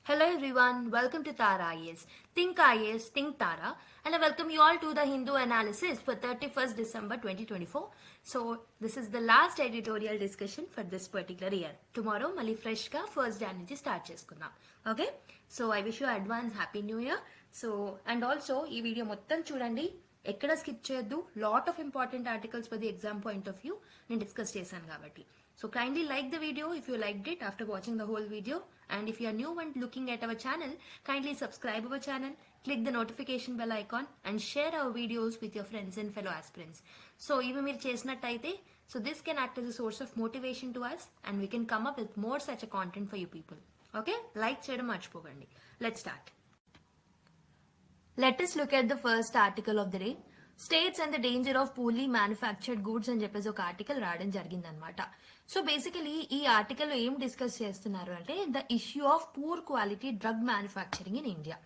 Hello everyone, welcome to Tara IAS. Think IAS, think Tara, and I welcome you all to the Hindu analysis for 31st December 2024. So, this is the last editorial discussion for this particular year. Tomorrow, mali fresh ka first Jan నుంచి start చేసుకుందాం. Okay? So, I wish you advance happy new year. So, and also, ఈ video మొత్తం చూడండి. ఎక్కడ skip చేయొద్దు. Lot of important articles for the exam point of view నేను discuss చేశాను కాబట్టి. So kindly like the video if you liked it after watching the whole video, and if you are new and looking at our channel, kindly subscribe our channel, click the notification bell icon and share our videos with your friends and fellow aspirants. So even meer chesinattaithe, so this can act as a source of motivation to us and we can come up with more such a content for you people. Okay, like cheyadam marchipokandi. Let's start. Let us look at the first article of the day. States and the danger of poorly manufactured goods అని చెప్పేసి ఒక article రావడం జరిగిందనమాట. So basically ఈ article ఏం discuss చేస్తున్నారు అంటే the issue of poor quality drug manufacturing in India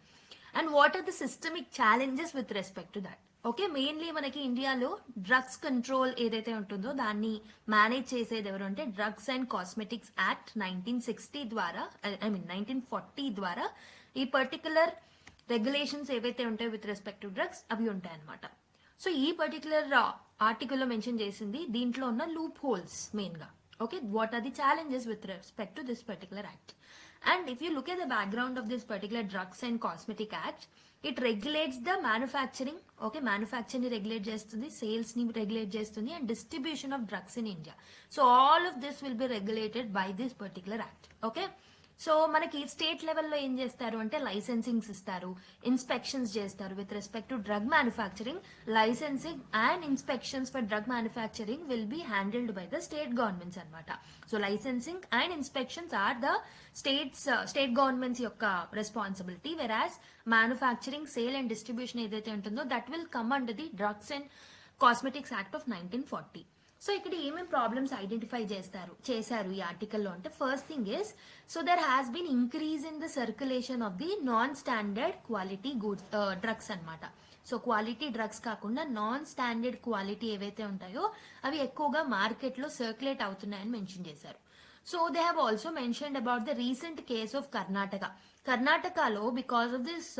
and what are the systemic challenges with respect to that. Okay, mainly మనకి ఇండియాలో డ్రగ్స్ కంట్రోల్ ఏదైతే ఉంటుందో దాన్ని మేనేజ్ చేసేది ఎవరు అంటే డ్రగ్స్ అండ్ కాస్మెటిక్స్ యాక్ట్ 1960 ద్వారా 1940 ద్వారా ఈ పర్టికులర్ రెగ్యులేషన్స్ ఏవైతే ఉంటాయో విత్ రెస్పెక్ట్ టు డ్రగ్స్ అవి ఉంటాయి అనమాట. సో ఈ పర్టికులర్ ఆర్టికల్లో మెన్షన్ చేసింది దీంట్లో ఉన్న లూప్ హోల్స్ మెయిన్ గా. Okay, what are the challenges with respect to this particular act. And if you look at the background of this particular drugs and cosmetic act, it regulates the manufacturing. Okay, manufacture ని regulate చేస్తుంది, sales ని regulate చేస్తుంది and distribution of drugs in India. So all of this will be regulated by this particular act. Okay, so మనకి state లెవెల్లో ఏం చేస్తారు అంటే licensings ఇస్తారు, ఇన్స్పెక్షన్స్ చేస్తారు with respect to drug manufacturing. Licensing and inspections for drug manufacturing will be handled by the state governments అనమాట. So licensing and inspections are the state governments యొక్క responsibility, whereas manufacturing, sale and distribution ఏదైతే ఉంటుందో that will come under the drugs and cosmetics act of 1940. So ఇక్కడ ఏమేమి problems identify చేశారు ఈ ఆర్టికల్లో అంటే first thing is, so there has been increase in the circulation of the non standard quality goods drugs అనమాట. So quality drugs కాకుండా non standard quality ఏవైతే ఉంటాయో అవి ఎక్కువగా మార్కెట్లో సర్క్యులేట్ అవుతున్నాయని మెన్షన్ చేశారు. So they have also mentioned about the recent case of Karnataka. కర్ణాటకలో because of this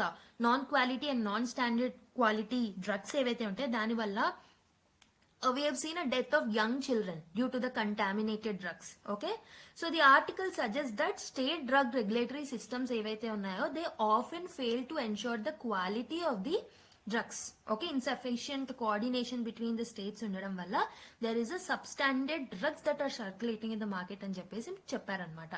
non quality and non standard quality drugs ఏవైతే ఉంటాయో దానివల్ల we have seen a death of young children due to the contaminated drugs. Okay, so the article suggests that state drug regulatory systems evaithe unnayo they often fail to ensure the quality of the drugs. Okay, insufficient coordination between the states undadam valla there is a substandard drugs that are circulating in the market అని చెప్పేసి చెప్పారనమాట.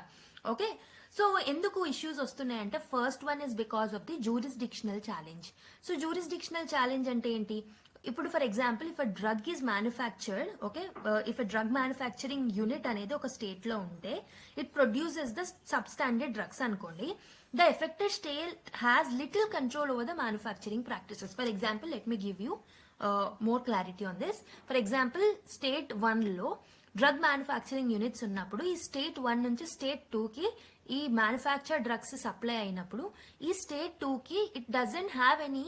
Okay, so ఎందుకు issues వస్తున్నాయంటే first one is because of the jurisdictional challenge. So jurisdictional challenge అంటే ఏంటి? ఇప్పుడు for example if a drug is manufactured, okay, if a drug manufacturing unit అనేది ఒక స్టేట్ లో ఉంటే it produces the substandard drugs అనుకోండి, the affected state has little control over the manufacturing practices. For example let me give you more clarity on this. For example state 1లో drug manufacturing units ఉన్నప్పుడు ఈ state 1 నుంచి state 2కి ఈ manufacture drugs supply అయినప్పుడు ఈ state 2కి it doesn't have any,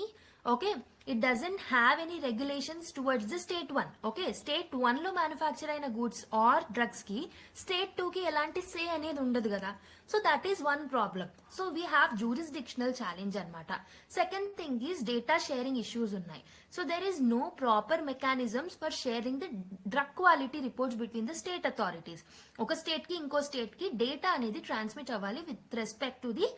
okay, it doesn't have any regulations towards the state 1. okay, state 1 లో manufacture అయిన గూడ్స్ ఆర్ డ్రగ్స్ కి స్టేట్ 2 కి ఎలాంటి సే అనేది ఉండదు కదా. So that is one problem. So we have jurisdictional challenge అనమాట. Second thing is data sharing issues ఉన్నాయి. So there is no proper mechanisms for sharing the drug quality reports between the state authorities. ఒక state కి ఇంకో state కి data అనేది transmit అవ్వాలి with respect to the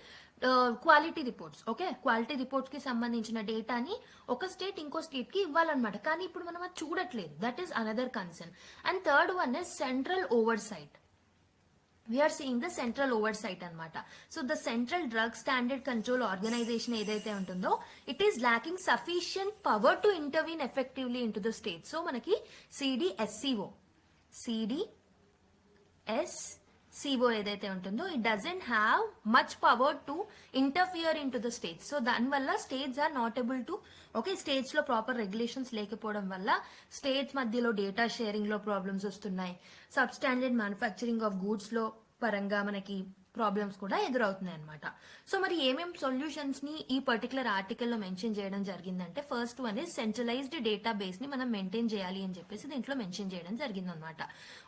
quality reports. Okay, quality reports కి సంబంధించిన డేటాని ఒక స్టేట్ ఇంకో స్టేట్ కి ఇవ్వాలన్నమాట. కానీ ఇప్పుడు మనం అది చూడట్లేదు. That is another concern. And third one is central oversight. We're seeing the central oversight అనమాట. So the central drug standard control organisation ఏదైతే ఉంటుందో it is lacking sufficient power to intervene effectively in to the state. So మనకి CDSCO ఏదైతే ఉంటుందో it doesn't have much power to interfere in to the states. So దానివల్ల states are not able to, okay, states లో proper regulations లేకపోవడం వల్ల states మధ్యలో data sharing లో problems వస్తున్నాయి. సబ్స్టాండర్డ్ మ్యానుఫ్యాక్చరింగ్ ఆఫ్ గూడ్స్ లో పరంగా మనకి ప్రాబ్లమ్స్ కూడా ఎదురవుతున్నాయి అనమాట. సో మరి ఏమేం సొల్యూషన్స్ ని ఈ పర్టికులర్ ఆర్టికల్లో మెన్షన్ చేయడం జరిగిందంటే first one is centralized database ని మనం మెయింటైన్ చేయాలి అని చెప్పేసి దీంట్లో మెన్షన్ చేయడం జరిగింది అనమాట.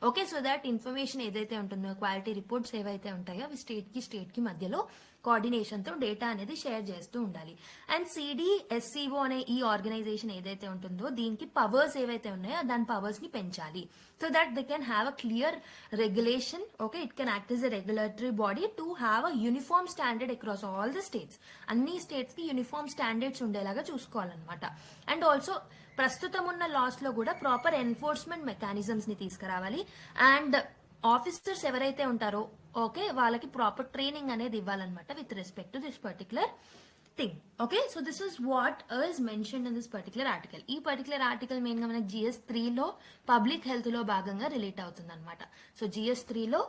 ఓకే, సో దట్ ఇన్ఫర్మేషన్ ఏదైతే ఉంటుందో క్వాలిటీ రిపోర్ట్స్ ఏవైతే ఉంటాయో అవి స్టేట్ కి మధ్యలో కోఆర్డినేషన్ తో డేటా అనేది షేర్ చేస్తూ ఉండాలి. అండ్ సిడిఎస్సిఓ అనే ఈ ఆర్గనైజేషన్ ఏదైతే ఉంటుందో దీనికి పవర్స్ ఏవైతే ఉన్నాయో దాని పవర్స్ ని పెంచాలి. So that they can have a clear regulation. Okay, it can act as a regulatory body to have a uniform standard across all the states. అన్ని స్టేట్స్ కి యూనిఫామ్ స్టాండర్డ్స్ ఉండేలాగా చూసుకోవాలన్నమాట. అండ్ ఆల్సో ప్రస్తుతం ఉన్న loss లో కూడా proper enforcement mechanisms ని తీసుకురావాలి. అండ్ ఆఫీసర్స్ ఎవరైతే ఉంటారో ఓకే వాళ్ళకి ప్రాపర్ ట్రైనింగ్ అనేది ఇవ్వాలన్నమాట with respect to this particular thing. Okay, so this is what is mentioned in this particular article. ఈ పర్టికులర్ ఆర్టికల్ మెయిన్ గా మనకి GS3 లో పబ్లిక్ హెల్త్ లో భాగంగా రిలేట్ అవుతుంది అనమాట. సో GS3 లో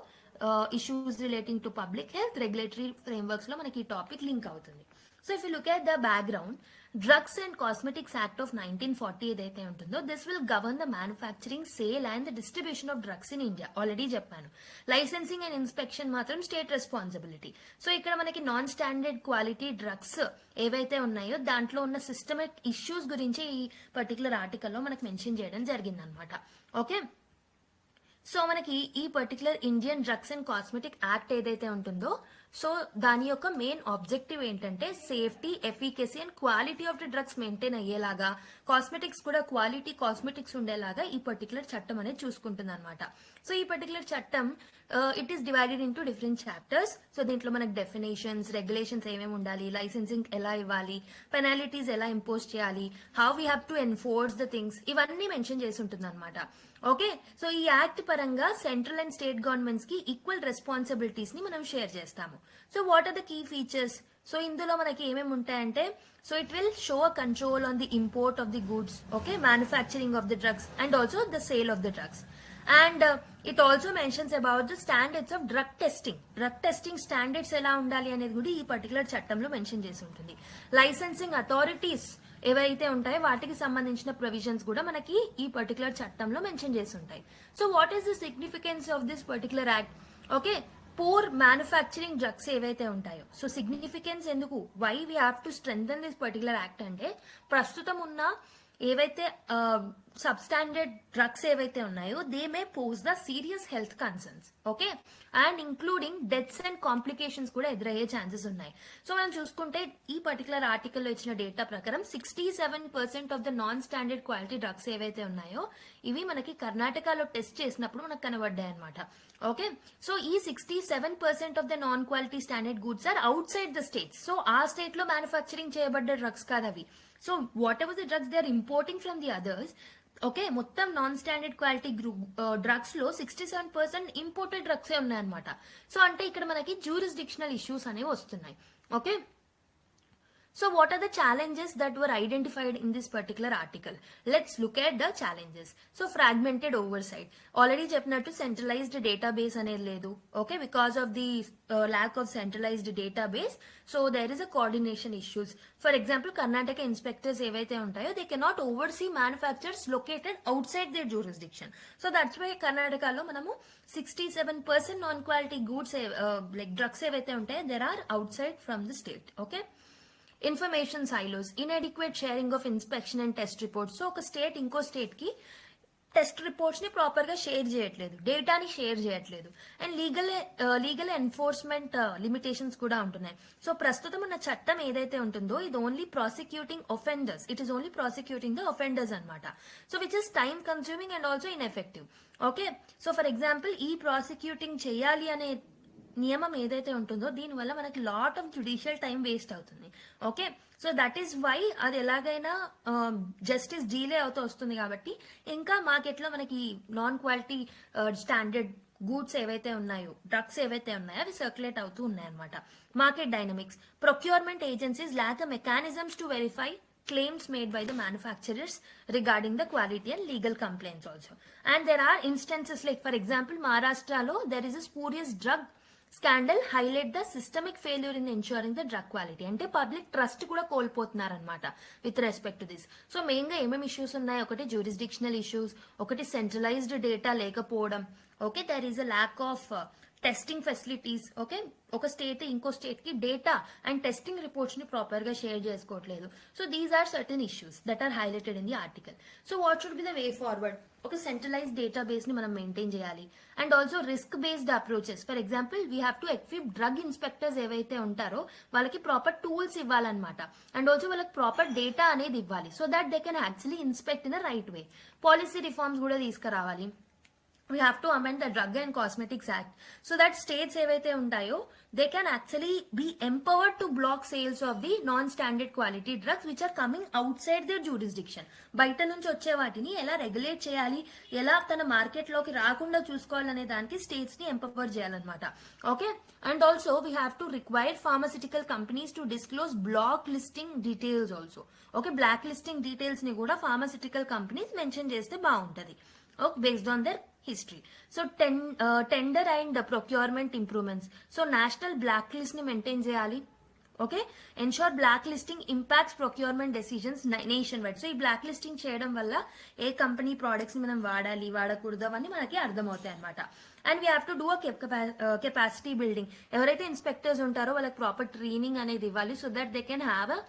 issues relating to public health regulatory frameworks లో మనకి ఈ టాపిక్ లింక్ అవుతుంది. So if you look at the background, drugs and cosmetics act of 1940 ఏదైతే ఉంటుందో this will govern the manufacturing, sale and the distribution of drugs in India. Already చెప్పాను. Licensing and inspection మాత్రం state responsibility. So ఇక్కడ మనకి non standard quality drugs ఏవైతే ఉన్నాయో దాంట్లో ఉన్న సిస్టమిక్ ఇష్యూస్ గురించి ఈ పర్టికులర్ ఆర్టికల్లో మనకి మెన్షన్ చేయడం జరిగింది అనమాట. ఓకే, సో మనకి ఈ particular Indian drugs and cosmetic act ఏదైతే ఉంటుందో సో దాని యొక్క మెయిన్ ఆబ్జెక్టివ్ ఏంటంటే safety, efficacy and quality of the drugs maintain అయ్యేలాగా, కాస్మెటిక్స్ కూడా క్వాలిటీ కాస్మెటిక్స్ ఉండేలాగా ఈ పర్టికులర్ చట్టం అనేది చూసుకుంటుంది అనమాట. సో ఈ పర్టికులర్ చట్టం it is divided into different chapters. So దీంట్లో మనకి డెఫినేషన్స్, రెగ్యులేషన్స్ ఏమేమి ఉండాలి, లైసెన్సింగ్ ఎలా ఇవ్వాలి, పెనాలిటీస్ ఎలా ఇంపోజ్ చేయాలి, how we have to enforce the things, ఇవన్నీ మెన్షన్ చేసి ఉంటుంది అనమాట. ఓకే, సో ఈ యాక్ట్ పరంగా సెంట్రల్ అండ్ స్టేట్ గవర్నమెంట్స్ కి ఈక్వల్ రెస్పాన్సిబిలిటీస్ ని మనం షేర్ చేస్తాము. So what are the key features? So ఇందులో మనకి ఏమేమి ఉంటాయంటే so it will show a control on the import of the goods, okay, manufacturing of the drugs and also the sale of the drugs. And it also mentions about the standards of drug testing. Drug testing standards ఎలా ఉండాలి అనేది కూడా ఈ particular చట్టంలో mention చేసి ఉంటుంది. Licensing authorities ఏవైతే ఉంటాయో వాటికి సంబంధించిన ప్రొవిజన్స్ కూడా మనకి ఈ పర్టికులర్ చట్టంలో మెన్షన్ చేసి ఉంటాయి. So what is the significance of this particular act? Okay, poor manufacturing drugs ఏవైతే ఉంటాయో సో సిగ్నిఫికెన్స్ ఎందుకు, why we have to strengthen this particular act అంటే ప్రస్తుతం ఉన్న ఏవైతే సబ్స్టాండర్డ్ డ్రగ్స్ ఏవైతే ఉన్నాయో they may pose the serious health concerns. Okay, and including deaths and complications కూడా ఎదురయ్యే ఛాన్సెస్ ఉన్నాయి. సో మనం చూసుకుంటే ఈ పర్టికులర్ ఆర్టికల్లో ఇచ్చిన డేటా ప్రకారం 67% of the non standard quality drugs ఏవైతే ఉన్నాయో ఇవి మనకి కర్ణాటకలో టెస్ట్ చేసినప్పుడు మనకు కనబడ్డాయి అనమాట. ఓకే, సో ఈ 67% of the non quality standard goods are outside the states. So ఆ స్టేట్ లో మ్యానుఫ్యాక్చరింగ్ చేయబడ్డ డ్రగ్స్ కాదు అవి. So whatever the drugs they are importing from the others, okay, మొత్తం నాన్ స్టాండర్డ్ క్వాలిటీ డ్రగ్స్ లో 67% imported drugs ఉన్నాయన్నమాట. So అంటే ఇక్కడ మనకి జ్యూరిస్డిక్షనల్ ఇష్యూస్ అనేవి వస్తున్నాయి. Okay, so what are the challenges that were identified in this particular article? Let's look at the challenges. So fragmented oversight. Already చెప్పినట్టు centralized database అనేది లేదు. Okay, because of the lack of centralized database, so there is a coordination issues. For example, Karnataka inspectors ఏవైతే ఉంటాయో they cannot oversee manufacturers located outside their jurisdiction. So that's why కర్ణాటకలో మనము 67% non-quality goods like drugs ఏవైతే ఉంటాయో there are outside from the state. Okay. Information silos, inadequate sharing of inspection and test reports. So ఒక state ఇంకో state కి test reports ని proper గా share చేయట్లేదు, డేటాని షేర్ చేయట్లేదు. అండ్ లీగల్ ఎన్ఫోర్స్మెంట్ లిమిటేషన్స్ కూడా ఉంటున్నాయి. సో ప్రస్తుతం ఉన్న చట్టం ఏదైతే ఉంటుందో ఇది only prosecuting offenders, it is only prosecuting the offenders అనమాట. So which is time consuming and also ineffective. Okay, so for example ఈ ప్రాసిక్యూటింగ్ చేయాలి అనే నియమం ఏదైతే ఉంటుందో దీనివల్ల మనకి lot of judicial time waste అవుతుంది. Okay, so that is why అది ఎలాగైనా జస్టిస్ డీలే అవుతూ వస్తుంది. కాబట్టి ఇంకా మార్కెట్లో మనకి నాన్ క్వాలిటీ స్టాండర్డ్ గూడ్స్ ఏవైతే ఉన్నాయో, డ్రగ్స్ ఏవైతే ఉన్నాయో అవి సర్క్యులేట్ అవుతూ ఉన్నాయన్నమాట. Market dynamics, procurement agencies lakh mechanisms to verify claims made by the manufacturers regarding the quality and legal complaints also. And there are instances like, for example, Maharashtra lo there is a spurious drug scandal highlight the systemic failure in ensuring the drug quality. అంటే public trust కూడా కోల్పోతున్నారు అనమాట with respect to this. So main గా ఏమేమి issues ఉన్నాయి, ఒకటి jurisdictional issues, ఒకటి centralized data లేకపోవడం, okay, there is a lack of testing facilities, okay, ఒక స్టేట్ ఇంకో స్టేట్ కి డేటా అండ్ టెస్టింగ్ రిపోర్ట్స్ ని ప్రాపర్ గా షేర్ చేసుకోవట్లేదు. So these are certain issues that are highlighted in the article. So what should be the way forward? ఒక centralise data base ని మనం maintain చేయాలి. And also risk based approaches. For example we have to equip drug inspectors ఏవైతే ఉంటారో వాళ్ళకి proper tools ఇవ్వాలన్నమాట. And also వాళ్ళకి proper data అనేది ఇవ్వాలి, so that they can actually inspect in the right way. Policy reforms కూడా తీసుకురావాలి. We have to amend the Drug and Cosmetics Act so that states ఏవైతే ఉంటాయో they can actually be empowered to block sales of the non-standard quality drugs which are coming outside their jurisdiction. బయట నుంచి వచ్చే వాటిని ఎలా regulate చేయాలి, ఎలా తన మార్కెట్ లోకి రాకుండా చూసుకోవాలనే దానికి స్టేట్స్ ని ఎంపవర్ చేయాలన్నమాట. Okay, and also we have to require pharmaceutical companies to disclose blacklisting details also. Okay, blacklisting details ని కూడా ఫార్మసిటికల్ కంపెనీస్ మెన్షన్ చేస్తే బాగుంటది, okay, based on their history. So tender and procurement improvements. So national blacklist ni maintain cheyali. Okay, ensure blacklisting impacts procurement decisions nationwide. So ee blacklisting cheyadam valla A company products ని మనం వాడాలి వాడకూడదు అవన్నీ మనకి అర్థమవుతాయి అనమాట. And we have to do capacity building. ఎవరైతే inspectors ఉంటారో వాళ్ళకి ప్రాపర్ ట్రైనింగ్ అనేది ఇవ్వాలి, so that they can have a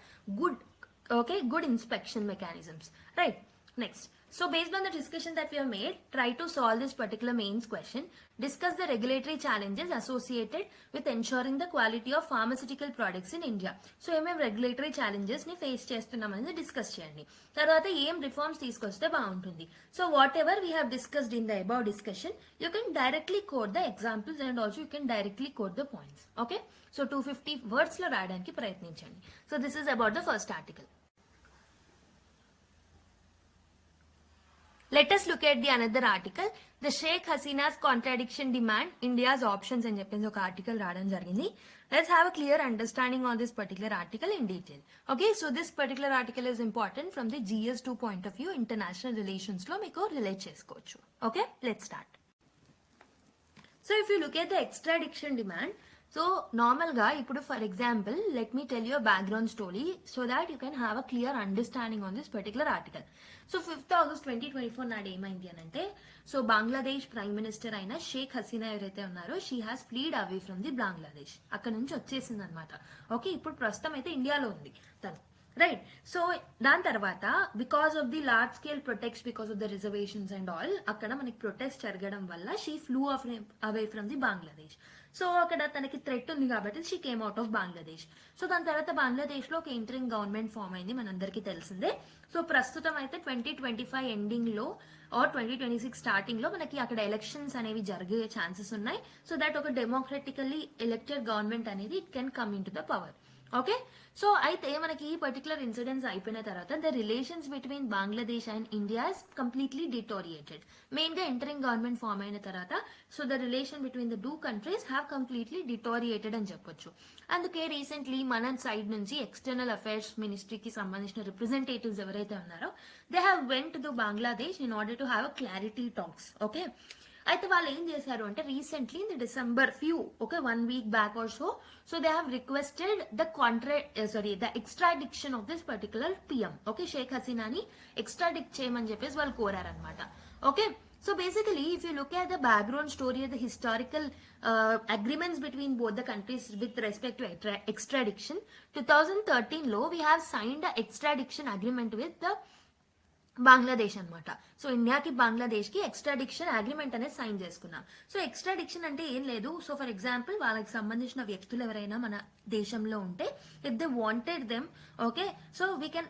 good inspection mechanisms, right? Next, so based on the discussion that we have made, try to solve this particular mains question. Discuss the regulatory challenges associated with ensuring the quality of pharmaceutical products in India. So ఏమేం regulatory challenges ని face చేస్తున్నామనేది discuss చేయండి. తర్వాత ఏం reforms తీసుకొస్తే బాగుంటుంది. So what ever we have discussed in the above discussion, you can directly code the examples and also you can directly code the points. Okay, so 250 words లో రాయడానికి ప్రయత్నించండి. So this is about the first article. Let us look at the another article, the Sheikh Hasina's contradiction demand India's options అని చెప్పేసి ఒక article రావడం జరిగింది. Let's have a clear understanding on this particular article in detail. Okay, so this particular article is important from the GS2 point of view, international relations లో మీకు relate చేసుకోవచ్చు. Okay, let's start. So if you look at the extradition demand, so నార్మల్గా ఇప్పుడు for example let me tell you background story so that you can have a clear understanding on this particular article. So 5th August 2024 నాడు ఏమైంది అని అంటే, so Bangladesh prime minister అయిన షేక్ హసీనా ఎవరైతే ఉన్నారో she has fled away from the Bangladesh. అక్కడ నుంచి వచ్చేసింది అనమాట. ఓకే, ఇప్పుడు ప్రస్తుతం అయితే ఇండియాలో ఉంది తను, రైట్? సో దాని తర్వాత because of the large scale protects, because of the reservations and all, అక్కడ మనకి ప్రొటెస్ట్ జరగడం వల్ల she flu away from the Bangladesh. So అక్కడ తనకి థ్రెట్ ఉంది కాబట్టి she came out of Bangladesh. So దాని తర్వాత బంగ్లాదేశ్ లో ఒక ఇంటరింగ్ గవర్నమెంట్ ఫామ్ అయింది, మనందరికీ తెలిసిందే. సో ప్రస్తుతం అయితే 2025 ఎండింగ్ లో ఆర్ 2026 స్టార్టింగ్ లో మనకి అక్కడ ఎలక్షన్స్ అనేవి జరిగే ఛాన్సెస్ ఉన్నాయి. సో దట్ ఒక డెమోక్రటికల్లీ ఎలక్టెడ్ గవర్నమెంట్ అనేది it can come in to the power. Okay, so అయితే మనకి ఈ పర్టికులర్ ఇన్సిడెంట్స్ అయిపోయిన తర్వాత the relations between Bangladesh and India is completely deteriorated. Main గా ఇంటరింగ్ గవర్నమెంట్ ఫామ్ అయిన తర్వాత so the relation between the two countries have completely deteriorated అని చెప్పొచ్చు. అందుకే రీసెంట్లీ మన సైడ్ నుంచి ఎక్స్టర్నల్ అఫైర్స్ మినిస్ట్రీకి సంబంధించిన రిప్రజెంటేటివ్స్ ఎవరైతే ఉన్నారో they have went to Bangladesh in order to have a clarity talks. Okay, అయితే వాళ్ళు ఏం చేశారు అంటే రీసెంట్లీ ఇన్ డిసెంబర్ ఒక 1 week back or so they have requested the extradition of this particular PM. Okay, Sheikh హసీనాని ఎక్స్ట్రాడిక్ట్ చేయమని చెప్పేసి వాళ్ళు కోరారనమాట. Okay, so basically if you look at the background story, the historical agreements between both the countries with respect to extradition, 2013 లో we have signed a extradition agreement with the Bangladesh అనమాట. So ఇండియాకి బంగ్లాదేశ్ కి ఎక్స్ట్రాడిక్షన్ agreement అనేది sign చేసుకున్నాం. So ఎక్స్ట్రాడిక్షన్ అంటే ఏం లేదు. So for example వాళ్ళకి సంబంధించిన వ్యక్తులు ఎవరైనా మన దేశంలో ఉంటే if they wanted them, okay, so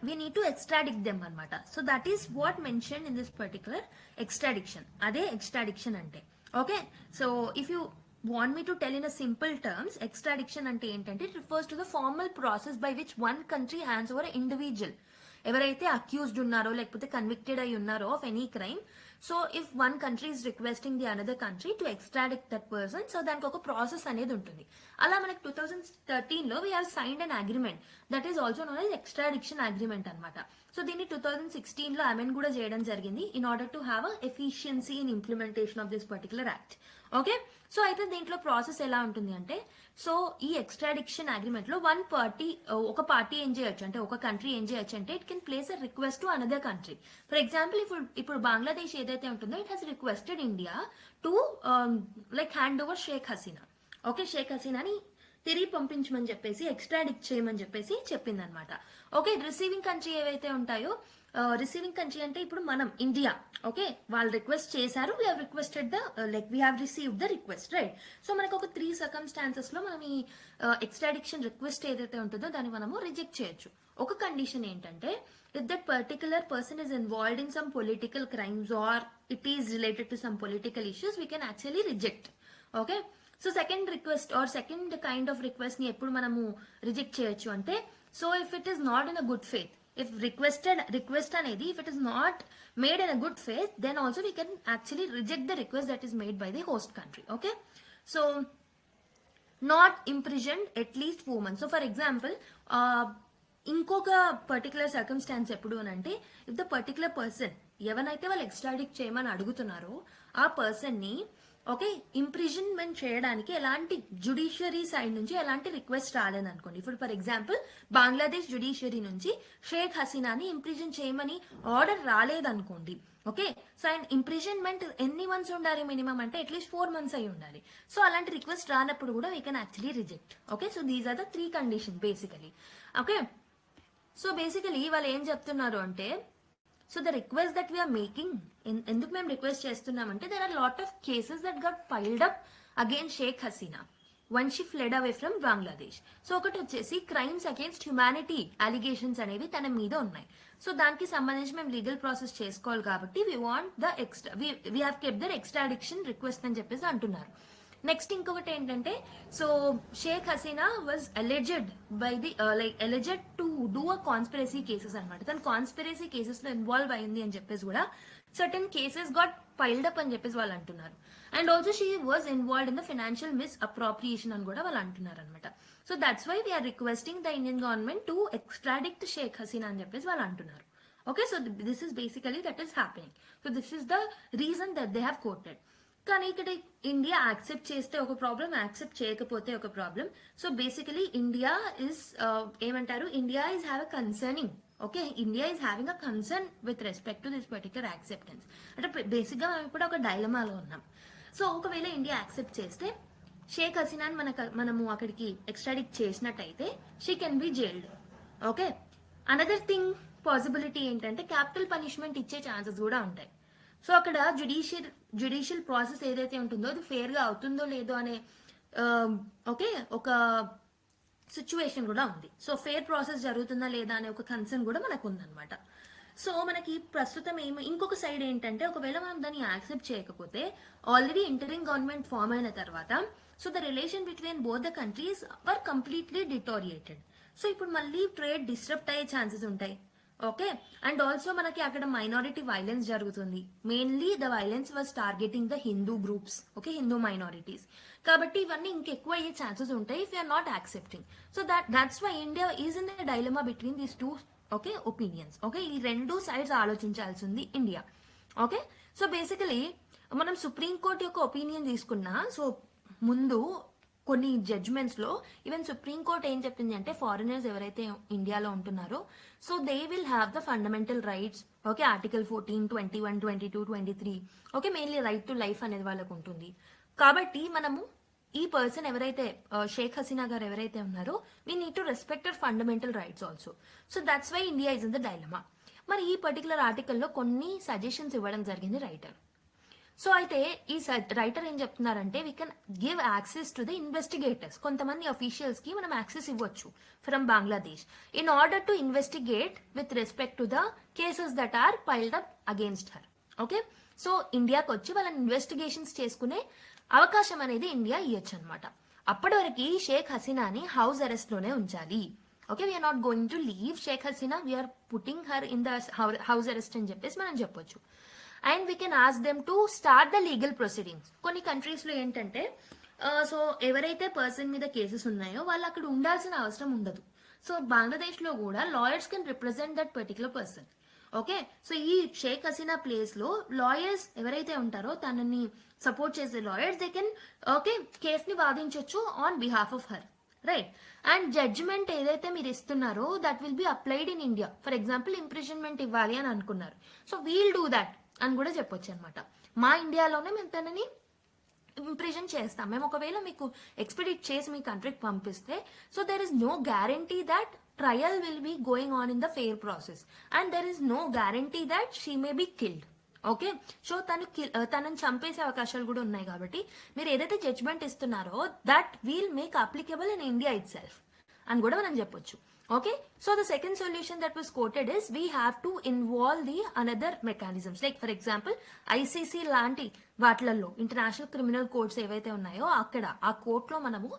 we need to extradict them అనమాట. So that is what mention in this particular extradition. అదే ఎక్స్ట్రాడిక్షన్ అంటే. Okay, so if you want me to tell in a simple terms, extradition ante entante it refers to the formal process by which one country hands over an individual ఎవరైతే accused ఉన్నారో లేకపోతే convicted అయి ఉన్నారో of any crime. So if one country is requesting the another country to extradite that person, so దానికి ఒక process అనేది ఉంటుంది. అలా మనకి 2013 లో we have signed an agreement that is also known as extradition agreement అనమాట. సో దీన్ని 2016 లో అమెండ్ కూడా చేయడం జరిగింది in order to have a efficiency in implementation of this particular act. Okay, so అయితే దీంట్లో ప్రాసెస్ ఎలా ఉంటుంది అంటే, సో ఈ ఎక్స్ట్రాడిక్షన్ అగ్రిమెంట్ లో ఒక పార్టీ ఏం చేయొచ్చు అంటే, ఒక కంట్రీ ఏం చేయొచ్చు అంటే, it can place a request to another country. For example, ఇప్పుడు బంగ్లాదేశ్ ఏదైతే ఉంటుందో, it has requested India to like hand over Sheikh Hasina. Okay, Sheikh హసీనాని తిరిగి పంపించమని చెప్పేసి, ఎక్స్ట్రాడిక్ట్ చేయమని చెప్పేసి చెప్పిందనమాట. ఓకే, రిసీవింగ్ కంట్రీ ఏవైతే ఉంటాయో, రిసీవింగ్ కంట్రీ అంటే ఇప్పుడు మనం ఇండియా. ఓకే, వాళ్ళు రిక్వెస్ట్ చేశారు, we have requested we have received the request, right? So మనకు ఒక 3 circumstances లో మనం ఈ ఎక్స్ట్రాడిక్షన్ రిక్వెస్ట్ ఏదైతే ఉంటుందో దాన్ని మనము రిజెక్ట్ చేయొచ్చు. ఒక కండిషన్ ఏంటంటే, if that particular person is involved in some political crimes or it is related to some political issues, we can actually reject. Okay, so second request or second kind of request ని ఎప్పుడు మనము reject చేయొచ్చు అంటే, so if it is not in a good faith, if request అనేది if it is not made in a good faith, then also we can actually reject the request that is made by the host country. Okay, so not imprisoned at least 4 months. So for example, ఇంకొక particular circumstances ఎప్పుడు అని అంటే, if the particular person ఎవరైతే వాళ్ళు ఎక్స్ట్రాడిక్ట్ చేయమని అడుగుతున్నారో ఆ person ని okay imprisonment చేయడానికి ఎలాంటి జుడిషియరీ సైడ్ నుంచి ఎలాంటి రిక్వెస్ట్ రాలేదనుకోండి. ఇప్పుడు ఫర్ ఎగ్జాంపుల్, బంగ్లాదేశ్ జుడిషియరీ నుంచి షేక్ హసీనాని ఇంప్రిజన్ చేయమని ఆర్డర్ రాలేదనుకోండి. ఓకే, సో అండ్ ఇంప్రిజన్మెంట్ ఎన్ని మంత్స్ ఉండాలి మినిమం అంటే అట్లీస్ట్ 4 months అయి ఉండాలి. సో అలాంటి రిక్వెస్ట్ రానప్పుడు కూడా we can actually reject. Okay, so these are the 3 conditions basically. Okay, so basically వాళ్ళు ఏం చెప్తున్నారు అంటే, so the request that we're making, ఎందుకు మేము రిక్వెస్ట్ చేస్తున్నామంటే, there are lot of cases that got filed up against Sheikh Hasina one she ఫ్లెడ్ away from Bangladesh. So ఒకటి వచ్చేసి crimes against humanity allegations అనేవి తన మీద ఉన్నాయి. సో దానికి సంబంధించి మేము లీగల్ ప్రాసెస్ చేసుకోవాలి కాబట్టి we want the we have kept their extradition request అని చెప్పేసి అంటున్నారు. నెక్స్ట్ ఇంకొకటి ఏంటంటే, so Sheikh Hasina was alleged by the alleged to do a conspiracy cases అనమాట. తను కాన్స్పిరసీ కేసెస్ లో ఇన్వాల్వ్ అయింది అని చెప్పేసి కూడా certain cases got piled up అని చెప్పేసి వాళ్ళు అంటున్నారు. And also she was involved in the financial misappropriation అని కూడా వాళ్ళు అంటున్నారు అనమాట. So that's why we're requesting the Indian government to extradite Sheikh Hasina అని చెప్పేసి వాళ్ళు అంటున్నారు. Okay, so this is basically that is happening. So this is the reason that they have quoted. కానీ ఇక్కడ ఇండియా యాక్సెప్ట్ చేస్తే ఒక ప్రాబ్లం, యాక్సెప్ట్ చేయకపోతే ఒక problem. So basically India is ఏమంటారు, India is have a concerning. Okay, India is having a concern with respect to this particular acceptance. అంటే basic గా మనం ఇప్పుడు ఒక డైలమాలో ఉన్నాం. సో ఒకవేళ ఇండియా యాక్సెప్ట్ చేస్తే షేక్ హసీనాని మనము అక్కడికి ఎక్స్ట్రాడిక్ట్ చేసినట్టయితే she can be jailed. Okay, another thing possibility ఏంటంటే క్యాపిటల్ పనిష్మెంట్ ఇచ్చే ఛాన్సెస్ కూడా ఉంటాయి. సో అక్కడ జ్యుడిషియల్ ప్రాసెస్ ఏదైతే ఉంటుందో అది ఫెయిర్ గా అవుతుందో లేదో అనే ఓకే ఒక సిచ్యువేషన్ కూడా ఉంది. సో ఫెయిర్ ప్రాసెస్ జరుగుతుందా లేదా అనే ఒక కన్సర్న్ కూడా మనకు ఉందన్నమాట. సో మనకి ప్రస్తుతం ఇంకొక సైడ్ ఏంటంటే, ఒకవేళ మనం దాన్ని యాక్సెప్ట్ చేయకపోతే ఆల్రెడీ ఇంటరింగ్ గవర్నమెంట్ ఫామ్ అయిన తర్వాత so the relation between both the countries were completely deteriorated. So ఇప్పుడు మళ్ళీ ట్రేడ్ డిస్టర్బ్ అయ్యే ఛాన్సెస్ ఉంటాయి. ఓకే, అండ్ ఆల్సో మనకి అక్కడ మైనారిటీ వైలెన్స్ జరుగుతుంది. Mainly the violence was targeting the Hindu groups. Okay, Hindu minorities. కాబట్టి ఇవన్నీ ఇంకెక్కువ అయ్యే ఛాన్సెస్ ఉంటాయి if you're not accepting. So that's why India is in the dilemma between these two okay opinions. Okay, ఈ 2 sides ఆలోచించాల్సింది India. Okay, so basically మనం supreme court యొక్క opinion తీసుకున్నా, సో ముందు కొన్ని జడ్జ్మెంట్స్ లో ఈవెన్ సుప్రీంకోర్టు ఏం చెప్పింది అంటే, ఫారినర్స్ ఎవరైతే ఇండియాలో ఉంటున్నారో so they will have the fundamental rights. Okay, article 14, 21, 22, 23. Okay, mainly right to life అనేది వాళ్ళకు ఉంటుంది. కాబట్టి మనము ఈ పర్సన్ ఎవరైతే షేక్ హసీనా గారు ఎవరైతే ఉన్నారో we need to respect fundamental rights also. So that's why India is in the dilemma. మరి ఈ పర్టికులర్ ఆర్టికల్లో కొన్ని సజెషన్స్ ఇవ్వడం జరిగింది రైటర్. సో అయితే ఈ రైటర్ ఏం చెప్తున్నారంటే, we can give access to the investigators. కొంతమంది అఫీషియల్స్ కి మనం యాక్సెస్ ఇవ్వచ్చు from Bangladesh in order to investigate with respect to the cases that are piled up against her. Okay, so ఇండియాకి వచ్చి వాళ్ళని ఇన్వెస్టిగేషన్స్ చేసుకునే అవకాశం అనేది ఇండియా ఇవ్వచ్చు అనమాట. అప్పటి వరకు షేక్ హసీనాని హౌస్ అరెస్ట్ లోనే ఉంచాలి. Okay, we're not going to leave Sheikh Hasina, we're putting her in the house arrest అని చెప్పేసి మనం చెప్పొచ్చు. And we can ask them to start the legal proceedings. కొన్ని కంట్రీస్ లో ఏంటంటే సో ఎవరైతే పర్సన్ మీద కేసెస్ ఉన్నాయో వాళ్ళు అక్కడ ఉండాల్సిన అవసరం ఉండదు. సో బంగ్లాదేశ్ లో కూడా lawyers can represent that particular person. Okay, so ఈ షేక్ హసీనా ప్లేస్ లో లాయర్స్ ఎవరైతే ఉంటారో తనని సపోర్ట్ చేసే lawyers they can okay case ని వాదించవచ్చు on behalf of her, right. And judgement ఏదైతే మీరు ఇస్తున్నారో that will be applied in India. For example imprisonment ఇవ్వాలి అని అనుకున్నారు, సో వీల్ డూ దాట్ అని కూడా చెప్పొచ్చు అనమాట. మా ఇండియాలోనే మేము తనని ఇంప్రిజన్ చేస్తాం. మేము ఒకవేళ మీకు ఎక్స్పెడిట్ చేసి మీ కంట్రీకి పంపిస్తే, so there is no guarantee that trial will be going on in the fair process and there is no guarantee that she may be killed. Okay, so తనని చంపేసే అవకాశాలు కూడా ఉన్నాయి. కాబట్టి మీరు ఏదైతే జడ్జ్మెంట్ ఇస్తున్నారో that will make applicable in India itself అని కూడా మనం చెప్పొచ్చు. Okay, so the second solution that was quoted is we have to involve the another mechanisms like for example ICC లాంటి వాటిలలో ఇంటర్నేషనల్ క్రిమినల్ కోర్ట్స్ ఏవైతే ఉన్నాయో అక్కడ ఆ కోర్టులో మనము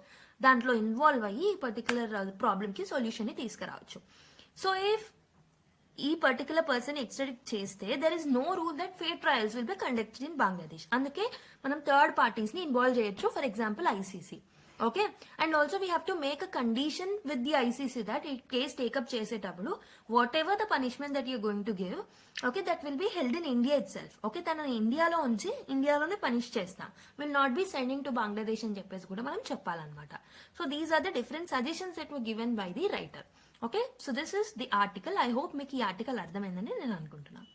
దాంట్లో ఇన్వాల్వ్ అయ్యి ఈ పర్టికులర్ ప్రాబ్లమ్ కి సొల్యూషన్ ని తీసుకురావచ్చు. సో ఇఫ్ ఈ పర్టికులర్ పర్సన్ ఎక్స్ట్రాడిక్ట్ చేస్తే there is no rule that fair trials will be conducted in Bangladesh. అందుకే మనం థర్డ్ పార్టీస్ ని ఇన్వాల్వ్ చేయొచ్చు, for example ICC. Okay, and also we have to make a condition with the ICC that ఈ case take up చేసేటప్పుడు whatever the punishment that you're going to give, okay, that will be held in India itself. Okay, తనని ఇండియాలో ఉంచి ఇండియాలోనే punish చేస్తాం, will not be sending to Bangladesh అని చెప్పేసి కూడా మనం చెప్పాలన్నమాట. So these are the different suggestions that were given by the writer. Okay, so this is the article. I hope మీకు ఈ ఆర్టికల్ అర్థమైందని నేను అనుకుంటున్నాను.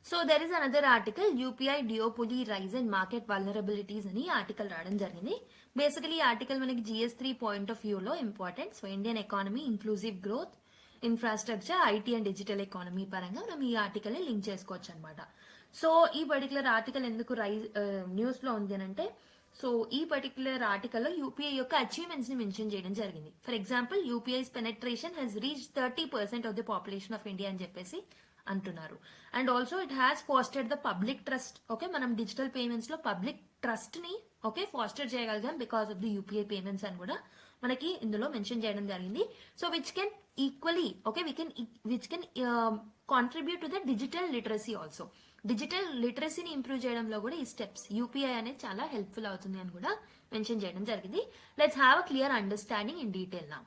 So there is another article UPI duopoly rise and market vulnerabilities అని article రావడం జరిగింది. Basically ఈ article మనకి GS3 పాయింట్ ఆఫ్ వ్యూలో important. So Indian economy, inclusive growth, infrastructure, IT and digital economy పరంగా మనం ఈ ఆర్టికల్ ని లింక్ చేసుకోవచ్చు అనమాట. సో ఈ పర్టికులర్ ఆర్టికల్ ఎందుకు న్యూస్ లో ఉంది అని అంటే, సో ఈ పర్టికులర్ ఆర్టికల్లో యూపీఐ యొక్క అచీవ్మెంట్స్ ని మెన్షన్ చేయడం జరిగింది. For example UPI's penetration has reach 30% of the population of India అని చెప్పేసి అంటున్నారు. And also it has fostered the public trust. Okay, మనం డిజిటల్ పేమెంట్స్ లో పబ్లిక్ ట్రస్ట్ ని ఓకే ఫాస్టర్ చేయగలిగాం because of the UPI payments అని కూడా మనకి ఇందులో మెన్షన్ చేయడం జరిగింది. So which can equally okay which can contribute to the digital literacy also. Digital లిటరసీని ఇంప్రూవ్ చేయడంలో కూడా ఈ స్టెప్స్ యూపీఐ అనేది చాలా హెల్ప్ఫుల్ అవుతుంది అని కూడా మెన్షన్ చేయడం జరిగింది. Let's have a clear understanding in detail now.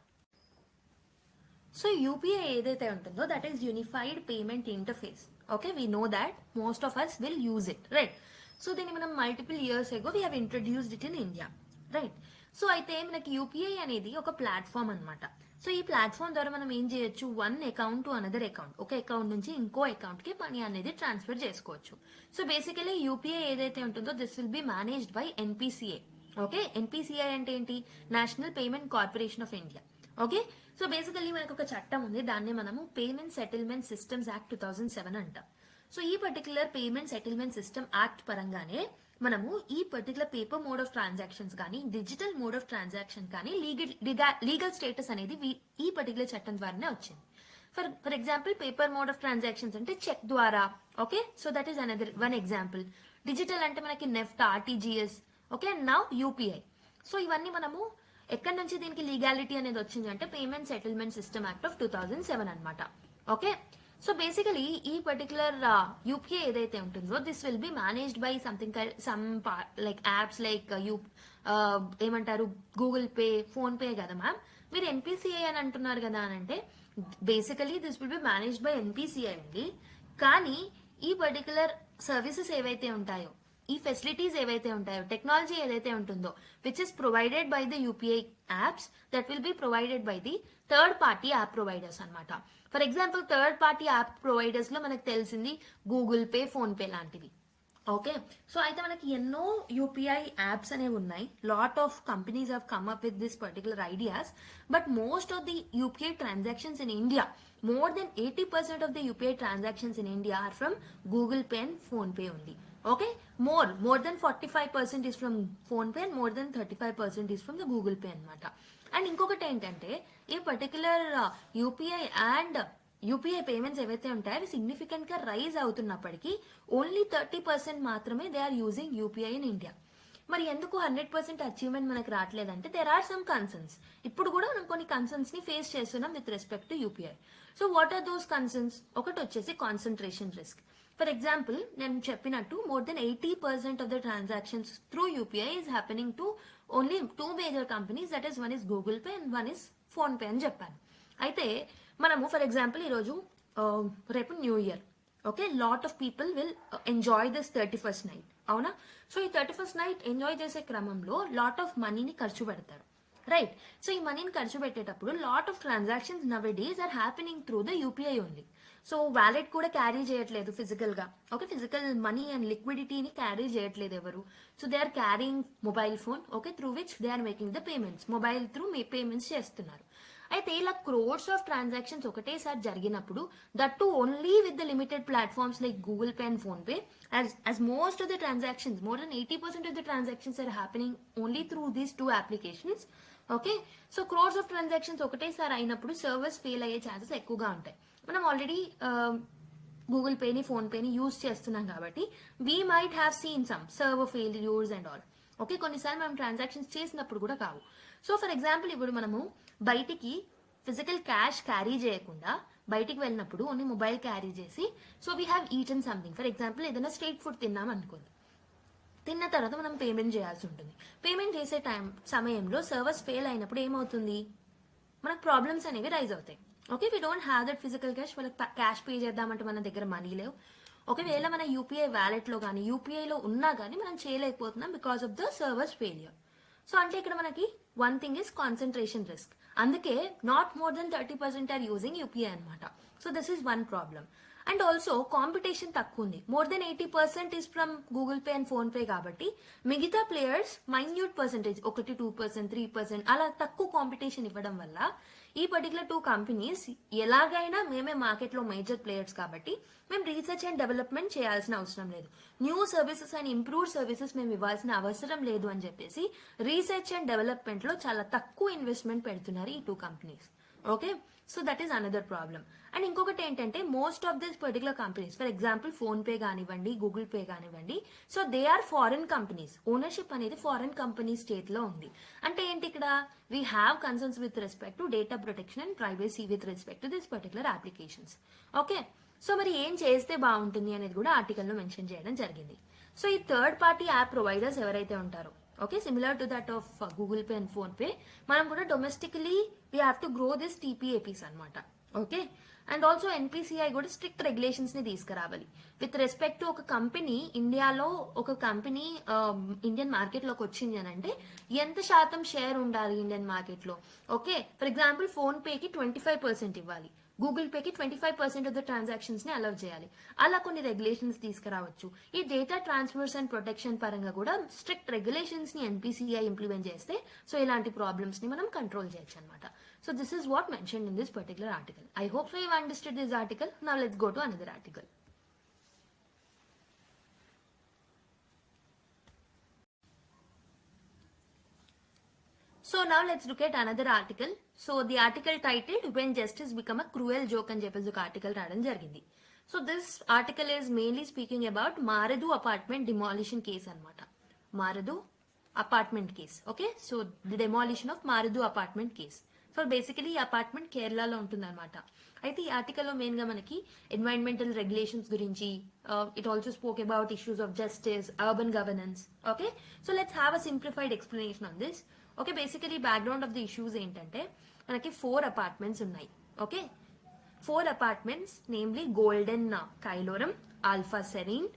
So UPI ఏదైతే ఉంటుందో that is unified payment interface. Okay, we know that most of us will use it, right. So దీన్ని మనం multiple years ago we have introduced it in India, right. So అయితే మనకి UPI అనేది ఒక platform అనమాట. So ఈ platform ద్వారా మనం ఏం చేయొచ్చు, one account to another account, ఒక అకౌంట్ నుంచి ఇంకో అకౌంట్ కి మనీ అనేది ట్రాన్స్ఫర్ చేసుకోవచ్చు. సో బేసికలీ యూపీఐ ఏదైతే ఉంటుందో this will be managed by NPCI. Okay, NPCI అంటే ఏంటి, national payment corporation of India. Okay, so basically మనకు ఒక చట్టం ఉంది, దాన్ని మనము పేమెంట్ సెటిల్మెంట్ సిస్టమ్స్ యాక్ట్ 2007 అంటాం. సో ఈ particular payment settlement system act పరంగానే మనము ఈ particular paper mode of transactions కానీ డిజిటల్ మోడ్ ఆఫ్ ట్రాన్సాక్షన్ కానీ లీగల్ స్టేటస్ అనేది ఈ పర్టికులర్ చట్టం ద్వారానే వచ్చింది. For example paper mode of transactions అంటే చెక్ ద్వారా. Okay, so that is another one example. Digital అంటే మనకి NEFT, RTGS. Okay, and now UPI. So ఇవన్నీ మనము ఎక్కడి నుంచి దీనికి లీగాలిటీ అనేది వచ్చింది అంటే payment settlement system act of 2007 అనమాట. ఓకే, సో బేసికలీ ఈ పర్టికులర్ యూపీఐ ఏదైతే ఉంటుందో this will be managed by something like apps like ఏమంటారు గూగుల్ పే, ఫోన్ పే కదా మ్యామ్. మీరు ఎన్పిసిఐ అని అంటున్నారు కదా అని అంటే basically this will be managed by NPCI అండి. కానీ ఈ పర్టికులర్ సర్వీసెస్ ఏవైతే ఉంటాయో, ఈ ఫెసిలిటీస్ ఏవైతే ఉంటాయో, టెక్నాలజీ ఏదైతే ఉంటుందో which is provided by the UPI apps that will be provided by the third party app providers అనమాట. For example third party app providers లో మనకు తెలిసింది గూగుల్ పే, ఫోన్ పే లాంటివి. ఓకే, సో అయితే మనకి ఎన్నో యూపీఐ యాప్స్ అనేవి ఉన్నాయి. Lot of companies have come up with this particular ideas, but most of the UPI transactions in India, more than 80% of the UPI transactions in India are from Google Pay and Phone Pay only. Okay, more than 45% is from Phone Pay and more than 35% is from the Google Pay అన్నమాట. And ఇంకొకటి ఏంటంటే ఈ particular UPI and UPI payments ఏవైతే ఉంటాయో అవి significant గా rise అవుతున్నప్పటికీ only 30% మాత్రమే they are using UPI in India. మరి ఎందుకు 100% అచీవ్మెంట్ మనకు రావట్లేదంటే దేర్ ఆర్ సమ్ కన్సర్న్స్. ఇప్పుడు కూడా మనం కొన్ని కన్సర్న్స్ ని ఫేస్ చేస్తున్నాం with respect to UPI. So what are those concerns? ఒకటి వచ్చేసి కాన్సన్ట్రేషన్ రిస్క్. ఫర్ ఎగ్జాంపుల్ నేను చెప్పినట్టు more than 80% of the transactions through UPI is happening to only 2 major companies, that is one is Google pay and one is phone pay అని చెప్పాను. అయితే మనము for example ఈరోజు రేపు new year. Okay, lot of people will enjoy this 31st night, అవునా? So ఈ 31st night enjoy చేసే క్రమంలో లాట్ ఆఫ్ మనీని ఖర్చు పెడతారు, రైట్? సో ఈ మనీని ఖర్చు పెట్టేటప్పుడు lot of transactions nowadays are happening through the UPI only. So wallet కూడా క్యారీ చేయట్లేదు ఫిజికల్ గా, ఓకే? ఫిజికల్ మనీ అండ్ లిక్విడిటీని క్యారీ చేయట్లేదు ఎవరు. So they are carrying mobile phone, okay, through which they are making the payments. Mobile through మీ payments చేస్తున్నారు. అయితే ఇలా క్రోర్స్ ఆఫ్ ట్రాన్సాక్షన్స్ ఒకటేసారి జరిగినప్పుడు, that to only with the limited platforms like Google pay and phone pay, as most of the transactions, more than 80% of the transactions are happening only through these two applications. Okay, so crores of transactions ఒకటేసారి అయినప్పుడు servers fail అయ్యే chances ఎక్కువగా ఉంటాయి. మనం already Google పేని phone పేని use చేస్తున్నాం కాబట్టి we might have seen some server failures and all. Okay, కొన్నిసార్లు మనం ట్రాన్సాక్షన్స్ చేసినప్పుడు కూడా కావు. సో ఫర్ ఎగ్జాంపుల్ ఇప్పుడు మనము బయటికి ఫిజికల్ క్యాష్ క్యారీ చేయకుండా బయటికి వెళ్ళినప్పుడు ఓన్లీ మొబైల్ క్యారీ చేసి, so we have eaten something. For example ఏదైనా స్ట్రీట్ ఫుడ్ తిన్నాం అనుకోండి, తిన్న తర్వాత మనం పేమెంట్ చేయాల్సి ఉంటుంది. పేమెంట్ చేసే సమయంలో సర్వర్స్ ఫెయిల్ అయినప్పుడు ఏమవుతుంది, మనకు ప్రాబ్లమ్స్ అనేవి రైజ్ అవుతాయి. Okay, we don't have that physical cash, వాళ్ళకి క్యాష్ పే చేద్దామంటే మన దగ్గర మనీ లేవు. ఒకవేళ మన యూపీఐ వ్యాలెట్లో కానీ యూపీఐలో ఉన్నా కానీ మనం చేయలేకపోతున్నాం because of the servers failure. So అంటే ఇక్కడ మనకి one thing is concentration risk. అందుకే not more than 30% are using UPI అనమాట. So this is one problem. And also competition తక్కువ ఉంది. More than 80% is from Google pay and phone pay కాబట్టి మిగతా players minute percentage, 1-2%, 3% అలా తక్కువ competition ఇవ్వడం వల్ల ఈ పర్టికులర్ 2 కంపెనీస్ ఎలాగైనా మేమే మార్కెట్లో మేజర్ ప్లేయర్స్ కాబట్టి మేము రీసెర్చ్ అండ్ డెవలప్మెంట్ చేయాల్సిన అవసరం లేదు, new services and improve services మేము ఇవ్వాల్సిన అవసరం లేదు అని చెప్పేసి రీసెర్చ్ అండ్ డెవలప్మెంట్ లో చాలా తక్కువ ఇన్వెస్ట్మెంట్ పెడుతున్నారు ఈ 2 companies. Okay, so that is another problem. And ఇంకొకటి ఏంటంటే most of this particular companies, for example phone pay కానివ్వండి, గూగుల్ పే కానివ్వండి, so they are foreign companies. Ownership అనేది ఫారెన్ కంపెనీస్ స్టేట్ లో ఉంది. అంటే ఏంటి, ఇక్కడ we have concerns with respect to data protection and privacy with respect to this particular applications. Okay, so మరి ఏం చేస్తే బాగుంటుంది అనేది కూడా ఆర్టికల్లో మెన్షన్ చేయడం జరిగింది. సో ఈ థర్డ్ పార్టీ యాప్ ప్రొవైడర్స్ ఎవరైతే ఉంటారో, okay, similar to that of Google pay and phone pay, మనం కూడా domestically we have to grow this TPAPs అనమాట. ఓకే, అండ్ ఆల్సో ఎన్పిసిఐ కూడా స్ట్రిక్ట్ రెగ్యులేషన్స్ ని తీసుకురావాలి విత్ రెస్పెక్ట్ టు ఒక కంపెనీ. ఇండియాలో ఒక కంపెనీ ఇండియన్ మార్కెట్ లోకి వచ్చింది అని అంటే ఎంత శాతం షేర్ ఉండాలి ఇండియన్ మార్కెట్ లో. ఓకే, ఫర్ ఎగ్జాంపుల్ ఫోన్ పేకి 25% ఇవ్వాలి, గూగుల్ పేకి 25% ఆఫ్ ద ట్రాన్సాక్షన్స్ ని అలౌ చేయాలి. అలా కొన్ని రెగ్యులేషన్స్ తీసుకురావచ్చు. ఈ డేటా ట్రాన్స్ఫర్స్ అండ్ ప్రొటెక్షన్ పరంగా కూడా స్ట్రిక్ట్ రెగ్యులేషన్స్ ని ఎన్పిసిఐ ఇంప్లిమెంట్ చేస్తే సో ఇలాంటి ప్రాబ్లమ్స్ ని మనం కంట్రోల్ చేయొచ్చు అనమాట. So this is what mentioned in this particular article. I hope so you understood this article. Now let's go to another article. So now let's look at another article. So the article titled When Justice Become a Cruel Joke అని చెప్పేసి ఒక article రావడం జరిగింది. So this article is mainly speaking about మారదు apartment demolition case అనమాట. మారదు apartment case. Okay, so the demolition of మారదు apartment case. So basically ఈ అపార్ట్మెంట్ కేరళలో ఉంటుంది అనమాట. అయితే ఈ ఆర్టికల్లో మెయిన్ గా మనకి ఎన్వైరన్మెంటల్ రెగ్యులేషన్స్ గురించి, it also spoke about issues of justice, urban governance. Okay, so let's have a simplified explanation on this. Okay, basically background of the issues ఏంటంటే మనకి 4 అపార్ట్మెంట్స్ ఉన్నాయి. Okay, 4 apartments namely Golden Kayaloram, Alpha Serene,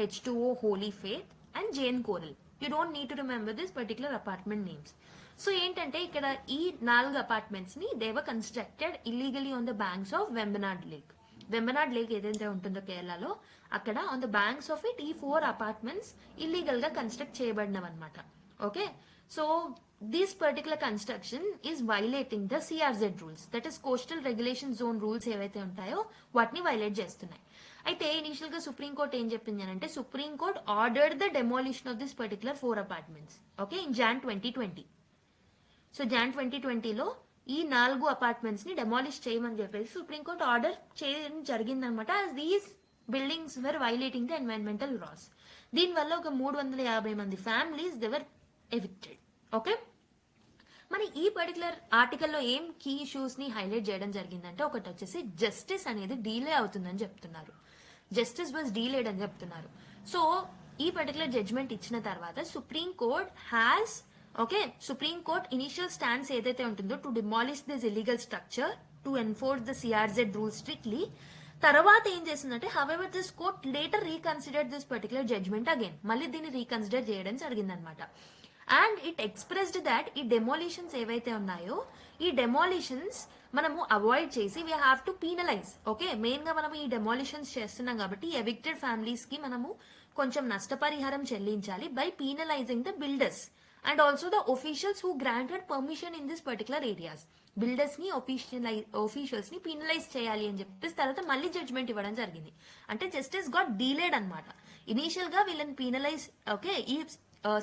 H2O Holy Faith and Jain Coral. You don't need to remember this particular apartment names. So ఏంటంటే ఇక్కడ ఈ 4 apartments ని they were constructed illegally on the banks of Vembanad lake. Vembanad lake ఏదైతే ఉంటుందో కేరళలో, అక్కడ on the banks of it ఈ 4 apartments illegal గా కన్స్ట్రక్ట్ చేయబడినవన్నమాట. Okay, so this particular construction is violating the CRZ rules, that is coastal regulation zone rules ఏవైతే ఉంటాయో వాటిని వైలేట్ చేస్తున్నాయి. అయితే ఇనిషియల్ గా సుప్రీం కోర్ట్ ఏం చెప్పింది అంటే supreme court ordered the demolition of this particular 4 apartments. Okay, in Jan 2020. So Jan 2020లో ఈ 4 అపార్ట్మెంట్స్ ని డెమాలిష్ చేయమని చెప్పేసి సుప్రీం కోర్ట్ ఆర్డర్ చేయడం జరిగిందనమాట. These buildings were violating the environmental laws. దీనివల్ల ఒక 350 మంది families they were evicted. Okay, మరి ఈ పర్టికులర్ ఆర్టికల్లో ఏం కీ ఇష్యూస్ ని హైలైట్ చేయడం జరిగిందంటే ఒకటి వచ్చేసి జస్టిస్ అనేది డీలే అవుతుందని చెప్తున్నారు. జస్టిస్ వాజ్ డీలేడ్ అని చెప్తున్నారు. సో ఈ పర్టికులర్ జడ్జ్మెంట్ ఇచ్చిన తర్వాత supreme court has, okay, supreme court initial stands ఏదైతే ఉంటుందో to demolish this illegal structure to enforce the CRZ rule strictly, తర్వాత ఏం చేసిందంటే however this court later reconsider this particular judgment again, మళ్ళీ దీన్ని రీకన్సిడర్ చేయడం జరిగిందనమాట. అండ్ ఇట్ ఎక్స్ప్రెస్డ్ దాట్ ఈ డెమోలిషన్స్ ఏవైతే ఉన్నాయో ఈ డెమోలిషన్స్ మనము అవాయిడ్ చేసి we have to penalise. Okay, main గా మనం ఈ డెమోలిషన్స్ చేస్తున్నాం కాబట్టి ఎవicted ఫ్యామిలీస్ కి మనము కొంచెం నష్టపరిహారం చెల్లించాలి by penalising the builders and also the officials who granted permission in this particular areas. Builders ని ఒఫీషియల్స్ ని పీనలైజ్ చేయాలి అని చెప్పేసి తర్వాత మళ్ళీ జడ్జ్మెంట్ ఇవ్వడం జరిగింది. అంటే జస్టిస్ గాట్ డీలేడ్ అనమాట. ఇనీషియల్ గా వీళ్ళని పీనలైజ్, ఓకే, ఈ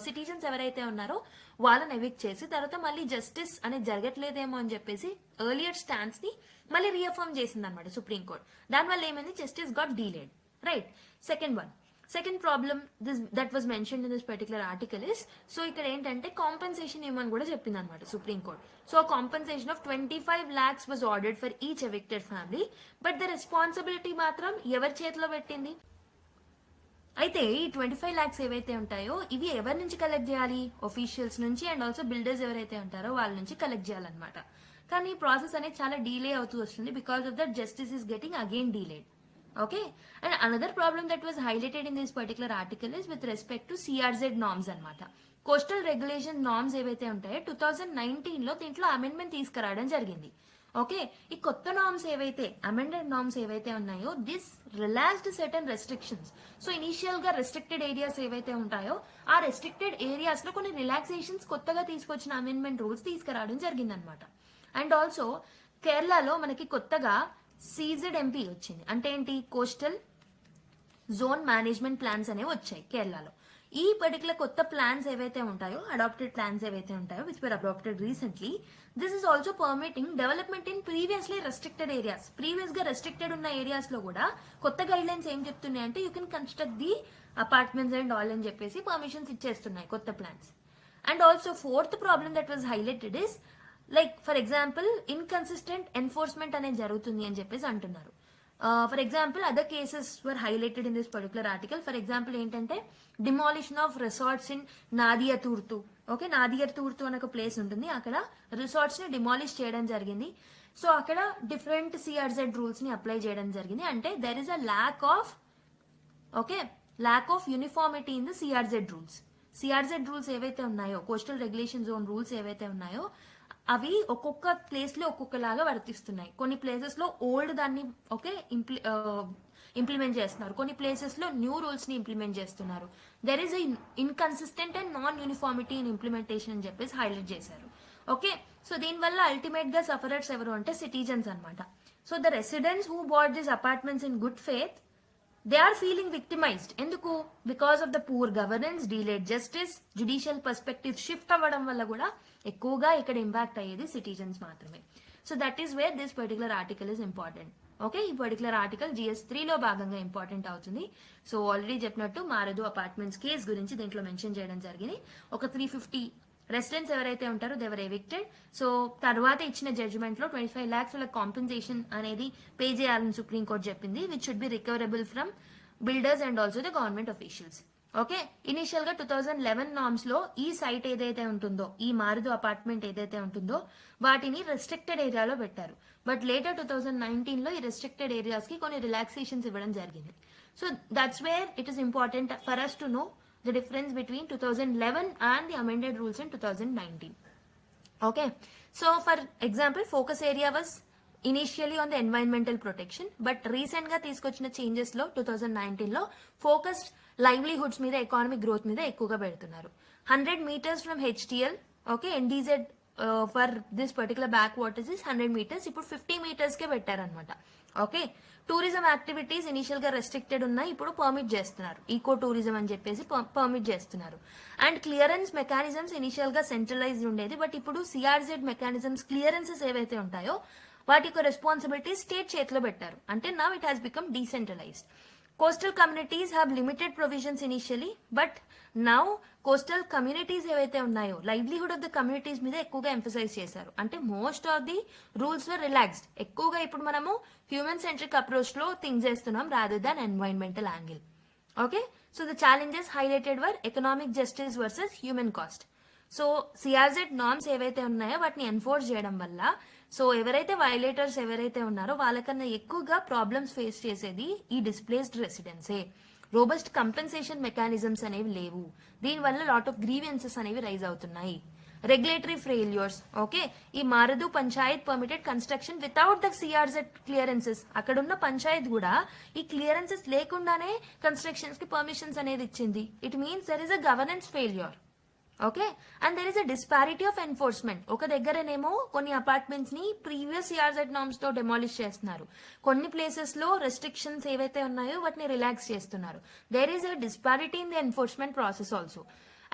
సిటిజన్స్ ఎవరైతే ఉన్నారో వాళ్ళని ఎవిక్ట్ చేసి తర్వాత మళ్ళీ జస్టిస్ అనేది జరగట్లేదేమో అని చెప్పేసి ఎర్లియర్ స్టాండ్స్ ని మళ్ళీ రీఅఫర్మ్ చేసింది అనమాట సుప్రీంకోర్టు. దానివల్ల ఏమైంది, justice got delayed. Right. Second problem that was mention in this particular article is, so ఇక్కడ ఏంటంటే కాంపెన్సేషన్ ఇవ్వమని కూడా చెప్పింది అనమాట supreme court. So compensation of 25 lakhs was ordered for each evicted family, but the responsibility మాత్రం ఎవరి చేతిలో పెట్టింది. అయితే ఈ 25 lakhs ఏవైతే ఉంటాయో ఇవి ఎవరి నుంచి కలెక్ట్ చేయాలి, ఒఫీషియల్స్ నుంచి అండ్ ఆల్సో బిల్డర్స్ ఎవరైతే ఉంటారో వాళ్ళ నుంచి కలెక్ట్ చేయాలన్నమాట. కానీ ఈ ప్రాసెస్ అనేది చాలా డీలే అవుతూ వస్తుంది because of that justice is getting again delayed. Okay, and another problem that was highlighted in this particular article is with respect to CRZ norms అనమాట. కోస్టల్ రెగ్యులేషన్ నార్మ్స్ ఏవైతే ఉంటాయో 2019 లో దీంట్లో అమెండ్మెంట్ తీసుకురావడం జరిగింది. ఓకే, ఈ కొత్త నార్మ్స్ ఏవైతే అమెండెడ్ నార్మ్స్ ఏవైతే ఉన్నాయో this relaxed certain restrictions. So initial గా రెస్ట్రిక్టెడ్ ఏరియాస్ ఏవైతే ఉంటాయో ఆ రెస్ట్రిక్టెడ్ ఏరియాస్ లో కొన్ని రిలాక్సేషన్స్ కొత్తగా తీసుకొచ్చిన అమెండ్మెంట్ రూల్స్ తీసుకురావడం జరిగిందనమాట. అండ్ ఆల్సో కేరళలో మనకి కొత్తగా CZMP వచ్చింది. అంటే ఏంటి, కోస్టల్ జోన్ మేనేజ్మెంట్ ప్లాన్స్ అనేవి వచ్చాయి కేరళలో. ఈ పర్టికులర్ కొత్త ప్లాన్స్ ఏవైతే ఉంటాయో అడాప్టెడ్ ప్లాన్స్ ఏవైతే ఉంటాయో which were adapted recently, this is also permitting development in previously restricted areas. Previous గా రెస్ట్రిక్టెడ్ ఉన్న ఏరియాస్ లో కూడా కొత్త గైడ్ లైన్స్ ఏం చెప్తున్నాయి అంటే you can construct the apartments and all అని చెప్పేసి పర్మిషన్స్ ఇచ్చేస్తున్నాయి కొత్త plans. And also fourth problem that was highlighted is like for example inconsistent enforcement అనేది జరుగుతుంది అని చెప్పేసి అంటున్నారు. For example other cases were highlighted in this particular article. For example ఏంటంటే demolition of resorts in Nadiyathurthu. Okay, Nadiyathurthu అనే ఒక place ఉంటుంది, అక్కడ రిసార్ట్స్ ని డిమాలిష్ చేయడం జరిగింది. సో అక్కడ డిఫరెంట్ సిఆర్జెడ్ రూల్స్ ని అప్లై చేయడం జరిగింది. అంటే there is a lack of uniformity in the CRZ rules. CRZ rules ఏవైతే ఉన్నాయో, కోస్టల్ రెగ్యులేషన్ జోన్ రూల్స్ ఏవైతే ఉన్నాయో అవి ఒక్కొక్క ప్లేస్ లో ఒక్కొక్కలాగా వర్తిస్తున్నాయి. కొన్ని ప్లేసెస్ లో ఓల్డ్ దాన్ని ఇంప్లిమెంట్ చేస్తున్నారు, కొన్ని ప్లేసెస్ లో న్యూ రూల్స్ ని ఇంప్లిమెంట్ చేస్తున్నారు. There is inconsistent and non uniformity in implementation అని చెప్పేసి హైలైట్ చేశారు. ఓకే, సో దీనివల్ల అల్టిమేట్ గా సఫరర్స్ ఎవరు అంటే సిటిజన్స్ అనమాట. So the residents who bought this apartments in good faith they are feeling victimised. ఎందుకు, because of the poor governance, delayed justice, judicial perspective shift అవ్వడం వల్ల కూడా ఎక్కువగా ఇక్కడ ఇంపాక్ట్ అయ్యేది సిటిజన్స్ మాత్రమే. So that is where this particular article is important. Okay, ఈ particular article GS3 లో భాగంగా ఇంపార్టెంట్ అవుతుంది. సో ఆల్రెడీ చెప్పినట్టు మారదు అపార్ట్మెంట్స్ కేస్ గురించి దీంట్లో మెన్షన్ చేయడం జరిగింది. ఒక 350 రెసిడెంట్స్ ఎవరైతే ఉంటారో దేవర్ ఎవిక్టెడ్. సో తర్వాత ఇచ్చిన జడ్జ్మెంట్ లో 25 lakhs వాళ్ళ కాంపెన్సేషన్ అనేది పే చేయాలని సుప్రీంకోర్టు చెప్పింది, which should be recoverable from builders and also the government officials. Okay, initial గా 2011 నార్మ్స్ లో ఈ సైట్ ఏదైతే ఉంటుందో, ఈ మారుదు అపార్ట్మెంట్ ఏదైతే ఉంటుందో వాటిని రెస్ట్రిక్టెడ్ ఏరియాలో పెట్టారు. బట్ లేటర్ 2019 లో ఈ రెస్ట్రిక్టెడ్ ఏరియాస్ కి కొన్ని రిలాక్సేషన్స్ ఇవ్వడం జరిగింది. So that's where it is important for us to know the difference between 2011 and the amended rules in 2019. Okay, so for example focus area was initially on the environmental protection, but recent ga తీసుకొచ్చిన changes లో 2019 లో focus livelihoods మీద economic growth మీద ఎక్కువగా పెడుతున్నారు. 100 meters from HTL, okay, NDZ for this particular backwaters is 100 meters, ఇప్పుడు 50 meters కే పెట్టారనమాట. Okay, tourism activities initial గా రెస్ట్రిక్టెడ్ ఉన్నాయి, ఇప్పుడు పర్మిట్ చేస్తున్నారు. ఈకో టూరిజం అని చెప్పేసి పర్మిట్ చేస్తున్నారు. అండ్ క్లియరెన్స్ మెకానిజమ్స్ ఇనిషియల్ గా సెంట్రలైజ్డ్ ఉండేది, బట్ ఇప్పుడు సిఆర్జెడ్ మెకానిజమ్స్ క్లియరెన్సెస్ ఏవైతే ఉంటాయో వాటి యొక్క రెస్పాన్సిబిలిటీ స్టేట్ చేతిలో పెట్టారు. అంటే now it has become decentralised. Coastal communities have limited provisions initially, but now coastal communities ఏవైతే ఉన్నాయో లైవ్లీహుడ్ ఆఫ్ ద కమ్యూనిటీస్ మీద ఎక్కువగా ఎంఫసైజ్ చేశారు. అంటే most of the rules were relaxed. ఎక్కువగా ఇప్పుడు మనము హ్యూమన్ సెంట్రిక్ అప్రోచ్ లో థింక్ చేస్తున్నాం rather than environmental angle. Okay, so the challenges highlighted were economic justice versus human cost. So CRZ norms ఏవైతే ఉన్నాయో వాటిని ఎన్ఫోర్స్ చేయడం వల్ల సో ఎవరైతే వైలేటర్స్ ఎవరైతే ఉన్నారో వాళ్ళకన్నా ఎక్కువగా ప్రాబ్లమ్స్ ఫేస్ చేసేది ఈ డిస్ప్లేస్డ్ రెసిడెన్సే. రోబస్ట్ కంపెన్సేషన్ మెకానిజమ్స్ అనేవి లేవు. దీనివల్ల లాట్ ఆఫ్ గ్రీవెన్సెస్ అనేవి రైజ్ అవుతున్నాయి. రెగ్యులేటరీ ఫెయిల్యూర్స్, ఓకే, ఈ మారదు Panchayat permitted construction without the CRZ clearances. అక్కడ ఉన్న పంచాయత్ కూడా ఈ క్లియరెన్సెస్ లేకుండానే కన్స్ట్రక్షన్స్ కి పర్మిషన్స్ అనేది ఇచ్చింది. It means there is a governance failure. Okay, and there is a disparity of enforcement. ఒక దగ్గరనేమో కొన్ని అపార్ట్మెంట్స్ ని ప్రీవియస్ సిఆర్జెడ్ నార్మ్స్ తో డెమాలిష్ చేస్తున్నారు, కొన్ని ప్లేసెస్ లో రెస్ట్రిక్షన్స్ ఏవైతే ఉన్నాయో వాటిని రిలాక్స్ చేస్తున్నారు. There is a disparity in the enforcement process also.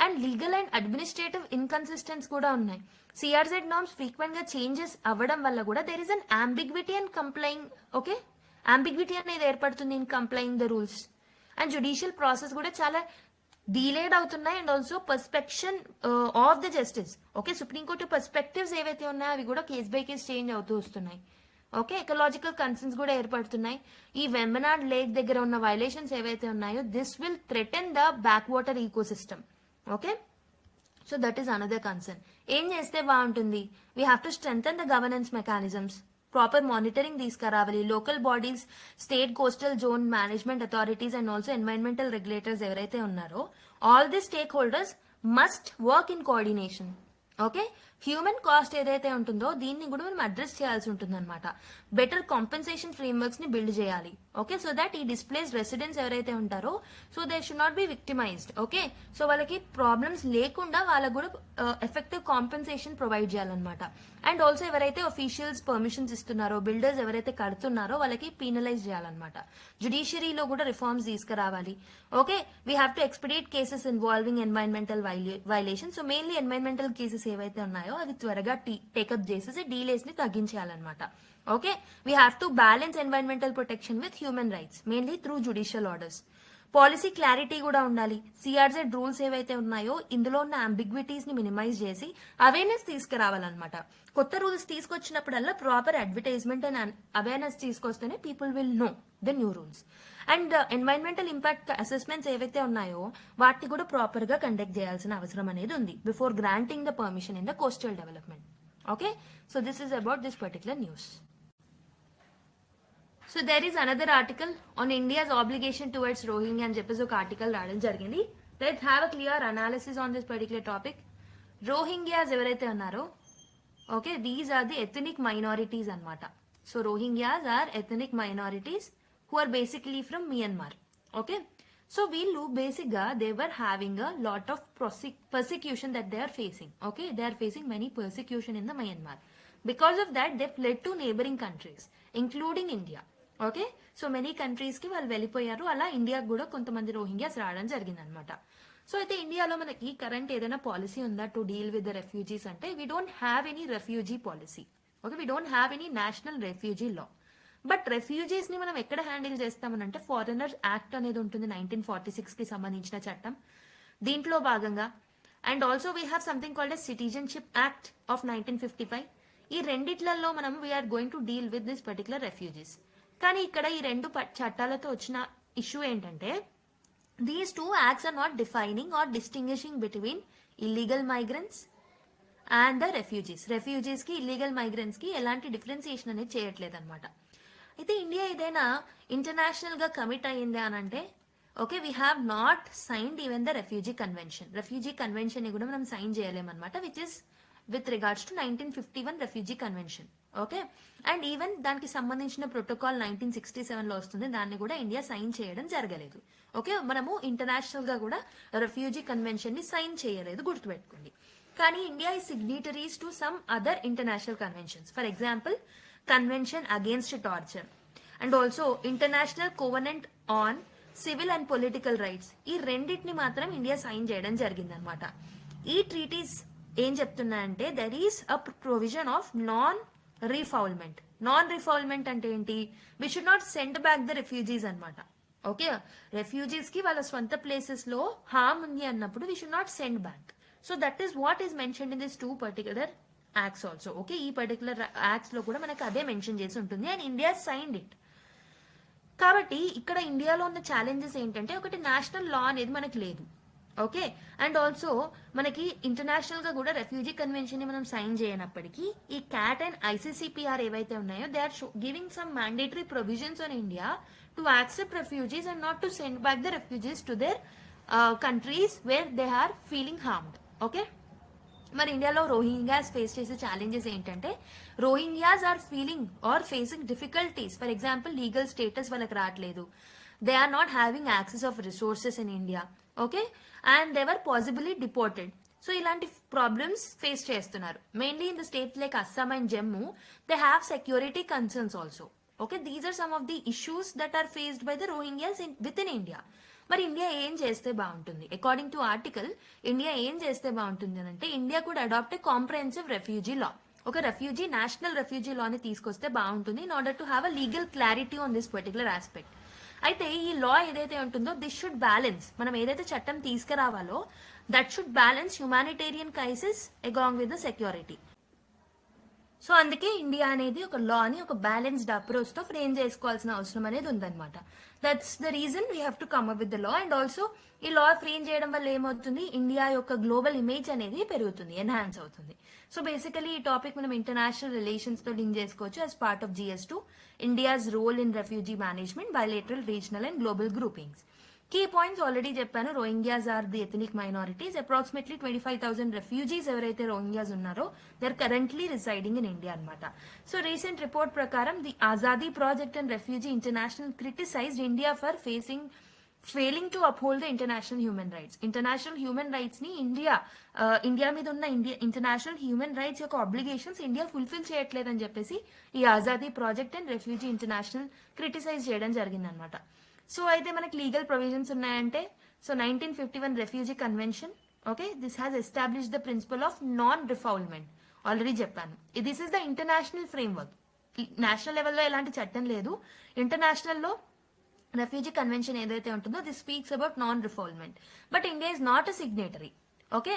And legal and administrative inconsistence కూడా ఉన్నాయి. సిఆర్జెడ్ నార్మ్స్ ఫ్రీక్వెంట్ గా చేంజెస్ అవ్వడం వల్ల కూడా there is an ambiguity and complying, okay, ambiguity అనేది ఏర్పడుతుంది in complying the rules. And judicial process కూడా చాలా డిలేడ్ అవుతున్నాయి. And also perception of the justice, okay, supreme court perspectives ఏవైతే ఉన్నాయో అవి కూడా కేస్ బై కేస్ చేంజ్ అవుతూ వస్తున్నాయి. ఓకే, ఎకలాజికల్ కన్సర్న్స్ కూడా ఏర్పడుతున్నాయి. ఈ వెంబనాడ్ లేక్ దగ్గర ఉన్న వైలేషన్స్ ఏవైతే ఉన్నాయో this will threaten the backwater ecosystem. Okay, so that is another concern. ఏం చేస్తే బాగుంటుంది? We have to strengthen the governance mechanisms, proper monitoring తీసుకురావాలి. Local bodies, state coastal zone management authorities and also environmental regulators ఎవరైతే ఉన్నారో all the stakeholders must work in coordination. Okay, human cost ఏదైతే ఉంటుందో దీన్ని కూడా మనం address చేయాల్సి ఉంటుంది అనమాట. బెటర్ కాంపెన్సేషన్ ఫ్రేమ్వర్క్స్ ని బిల్డ్ చేయాలి. ఓకే, సో దట్ ఈ డిస్ప్లేస్ రెసిడెంట్స్ ఎవరైతే ఉంటారో so they should not be victimised. Okay, so వాళ్ళకి ప్రాబ్లమ్స్ లేకుండా వాళ్ళకు కూడా ఎఫెక్టివ్ కాంపెన్సేషన్ ప్రొవైడ్ చేయాలన్నమాట. అండ్ ఆల్సో ఎవరైతే అఫీషియల్స్ పర్మిషన్స్ ఇస్తున్నారో, బిల్డర్స్ ఎవరైతే కడుతున్నారో వాళ్ళకి పీనలైజ్ చేయాలన్నమాట. జుడిషియరీలో కూడా రిఫార్మ్స్ తీసుకురావాలి. Okay, we have to expedite cases involving environmental violation. So mainly environmental cases ఏవైతే ఉన్నాయో అవి త్వరగా టేకప్ చేసేసి డీలేస్ ని తగ్గించేయాలన్నమాట. Okay, we have to balance environmental protection with human rights mainly through judicial orders. Policy clarity కూడా ఉండాలి. CRZ rules ఏవైతే ఉన్నాయో ఇందులో ఉన్న అంబిగ్విటీస్ ని మినిమైజ్ చేసి అవేర్నెస్ తీసుకురావాలన్నమాట. కొత్త రూల్స్ తీసుకొచ్చినప్పుడల్లా ప్రాపర్ అడ్వర్టైజ్మెంట్ అండ్ అవేర్నెస్ తీసుకొస్తేనే people will know the new rules. And environmental impact assessments ఏవైతే ఉన్నాయో వాటిని కూడా ప్రాపర్ గా కండక్ట్ చేయాల్సిన అవసరం అనేది ఉంది before granting the permission in the coastal development. Okay, so this is about this particular news. So there is another article on India's obligation towards Rohingya అని చెప్పేసి ఒక ఆర్టికల్ రావడం జరిగింది. Let's have a clear analysis on this particular topic. Rohingyas ఎవరైతే ఉన్నారో, okay, these are the ethnic minorities అన్నమాట. So Rohingyas are ethnic minorities who are basically from Myanmar. Okay, so we'll basic ga they were having a lot of persecution that they are facing. Okay, they are facing many persecution in the Myanmar. Because of that they fled to neighboring countries including India. Okay, so many countries ki వాళ్ళు వెళ్ళిపోయారు. అలా India కూడా కొంతమంది Rohingyas రావడం జరిగింది అనమాట. So అయితే ఇండియాలో మనకి కరెంట్ ఏదైనా పాలసీ ఉందా to deal with the refugees అంటే we don't have any refugee policy. Okay, we don't have any national refugee law. But refugees ని మనం ఎక్కడ హ్యాండిల్ చేస్తామనంటే ఫారినర్స్ యాక్ట్ అనేది ఉంటుంది 1946 కి సంబంధించిన చట్టం, దీంట్లో భాగంగా. And also we have something called as citizenship act of 1955. ఈ రెండిట్లలో మనం we're going to deal with this particular refugees. కానీ ఇక్కడ ఈ రెండు చట్టాలతో వచ్చిన ఇష్యూ ఏంటంటే these two acts are not defining or distinguishing between illegal migrants and the refugees. Refugees కి ఇల్లీగల్ మైగ్రెంట్స్ కి ఎలాంటి డిఫరెన్సియేషన్ అనేది చేయట్లేదు అనమాట. అయితే ఇండియా ఏదైనా ఇంటర్నేషనల్ గా కమిట్ అయ్యింది అని అంటే okay, we have not signed even the refugee convention. Refugee convention ని కూడా మనం సైన్ చేయలేమన్నమాట, which is with regards to 1951 refugee convention. Okay, and even దానికి సంబంధించిన ప్రోటోకాల్ 1967 లో వస్తుంది, దాన్ని కూడా ఇండియా సైన్ చేయడం జరగలేదు. ఓకే, మనము ఇంటర్నేషనల్ గా కూడా రెఫ్యూజీ కన్వెన్షన్ ని సైన్ చేయలేదు, గుర్తుపెట్టుకోండి. కానీ India is signatories to some other international conventions. For example, Convention Against Torture and also International Covenant on Civil and Political Rights. ఈ రెండింటిని మాత్రం ఇండియా సైన్ చేయడం జరిగిందనమాట. ఈ ట్రీటీస్ ఏం చెప్తున్నాయంటే there is a provision of non refoulement. Non refoulement అంటే ఏంటి? We should not send back the refugees అనమాట. ఓకే, రెఫ్యూజీస్ కి వాళ్ళ స్వంత ప్లేసెస్ లో హార్మ్ ఉంది అన్నప్పుడు we should not send back. So that is what is mentioned in this two particular acts also. Okay, ఈ పర్టికులర్ యాక్ట్స్ లో కూడా మనకు అదే మెన్షన్ చేసి ఉంటుంది అండ్ ఇండియా సైన్డ్ ఇట్. కాబట్టి ఇక్కడ ఇండియాలో ఉన్న ఛాలెంజెస్ ఏంటంటే ఒకటి నేషనల్ లా అనేది మనకు లేదు. ఓకే. అండ్ ఆల్సో మనకి ఇంటర్నేషనల్ గా కూడా రెఫ్యూజీ కన్వెన్షన్ ని మనం సైన్ చేయనప్పటికీ ఈ క్యాట్ అండ్ ఐసీసీపీఆర్ ఏవైతే ఉన్నాయో they are giving some mandatory provisions on India to accept refugees and not to send back the refugees to their countries where they are feeling harmed. Okay. మరి ఇండియాలో Rohingyas face చేసే challenges ఏంటంటే Rohingyas are feeling are facing difficulties. For example legal status వాళ్ళకి రావట్లేదు, they are not having access of resources in India. Okay. And they were possibly deported. So ఇలాంటి problems face చేస్తున్నారు. Mainly in the states like Assam and Jammu they have security concerns also. Okay. These are some of the issues that are faced by the Rohingyas with in India. మరి India ఏం చేస్తే బాగుంటుంది? According to article India ఏం చేస్తే బాగుంటుంది అని అంటే India కూడా అడాప్ట్ ఏ కాంప్రహెన్సివ్ రెఫ్యూజీ లా. ఒక రెఫ్యూజీ నేషనల్ రెఫ్యూజీ లాని తీసుకొస్తే బాగుంటుంది in order to have a legal clarity on this particular aspect. అయితే ఈ లా ఏదైతే ఉంటుందో దిస్ షుడ్ బ్యాలెన్స్, మనం ఏదైతే చట్టం తీసుకురావాలో that should balance humanitarian crisis along with the security. So అందుకే ఇండియా అనేది ఒక లాని ఒక బ్యాలెన్స్డ్ అప్రోచ్ తో ఫ్రేమ్ చేసుకోవాల్సిన అవసరం అనేది ఉందన్నమాట. That's the reason we have to come up with the law. And also ఈ లా ఫ్రేమ్ చేయడం వల్ల ఏమవుతుంది, ఇండియా యొక్క గ్లోబల్ ఇమేజ్ అనేది పెరుగుతుంది, ఎన్హాన్స్ అవుతుంది. సో బేసికలీ ఈ టాపిక్ మనం ఇంటర్నేషనల్ రిలేషన్స్ తో లింక్ చేసుకోవచ్చు as part of GS2, India's role in refugee management, bilateral, regional and global groupings. Key points already చెప్పాను. Rohingyas are the ethnic minorities. Approximately 25,000 refugees ఎవరైతే రోహింగ్యాస్ ఉన్నారో they are currently residing in India అనమాట. So recent report ప్రకారం the Azadi project and refugee international criticised India for failing to uphold the international human rights. International human rights ని India మీద ఉన్న international human rights యొక్క obligations India fulfil చేయట్లేదని చెప్పేసి ఈ Azadi project and refugee international criticise చేయడం జరిగిందనమాట. సో అయితే మనకి లీగల్ ప్రొవిజన్స్ ఉన్నాయంటే so 1951 refugee convention. Okay. This has establish the principle of non refoulement. Already చెప్పాను, this is the international framework. National లెవెల్లో ఎలాంటి చట్టం లేదు. ఇంటర్నేషనల్ లో రెఫ్యూజీ కన్వెన్షన్ ఏదైతే ఉంటుందో this speaks about non refoulement. But India is not a signatory. Okay.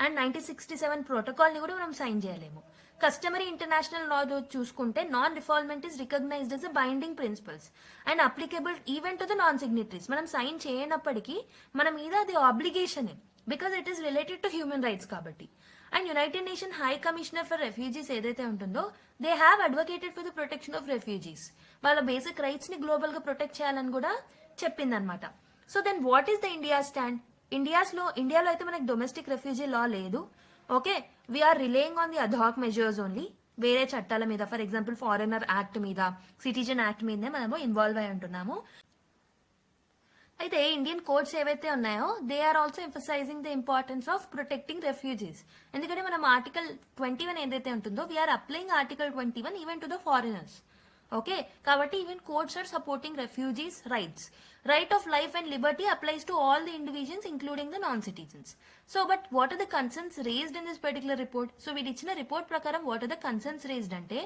And 1967 protocol ని కూడా మనం సైన్ చేయలేము. కస్టమరీ ఇంటర్నేషనల్ లా చూసుకుంటే non refoulement is recognised as a binding principles and applicable even to the non signatories. మనం sign చేయనప్పటికీ మన మీద అది obligation because it is related to human rights కాబట్టి. And United Nation High Commissioner for refugees ఏదైతే ఉంటుందో they have advocated for the protection of refugees. వాళ్ళ basic rights ని గ్లోబల్ గా ప్రొటెక్ట్ చేయాలని కూడా చెప్పిందనమాట. So then what is the India stand? ఇండియాలో అయితే మనకి డొమెస్టిక్ రెఫ్యూజీ లా లేదు. Okay. We're relying on the ad hoc measures only. వేరే చట్టాల మీద, ఫర్ ఎగ్జాంపుల్ ఫారెనర్ యాక్ట్ మీద, సిటిజన్ యాక్ట్ మీదనే మనము ఇన్వాల్వ్ అయి ఉంటున్నాము. అయితే ఇండియన్ కోర్ట్స్ ఏవైతే ఉన్నాయో they are also emphasising the importance of protecting refugees. ఎందుకంటే మనం ఆర్టికల్ 21 ఏదైతే ఉంటుందో we're applying article 21 even to the foreigners. Okay. కాబట్టి even courts are supporting refugees rights. Right of life and liberty applies to all the individuals including the non citizens. So but what are the concerns raised in this particular report? So వీళ్ళు ఇచ్చిన report ప్రకారం what are the concerns raised అంటే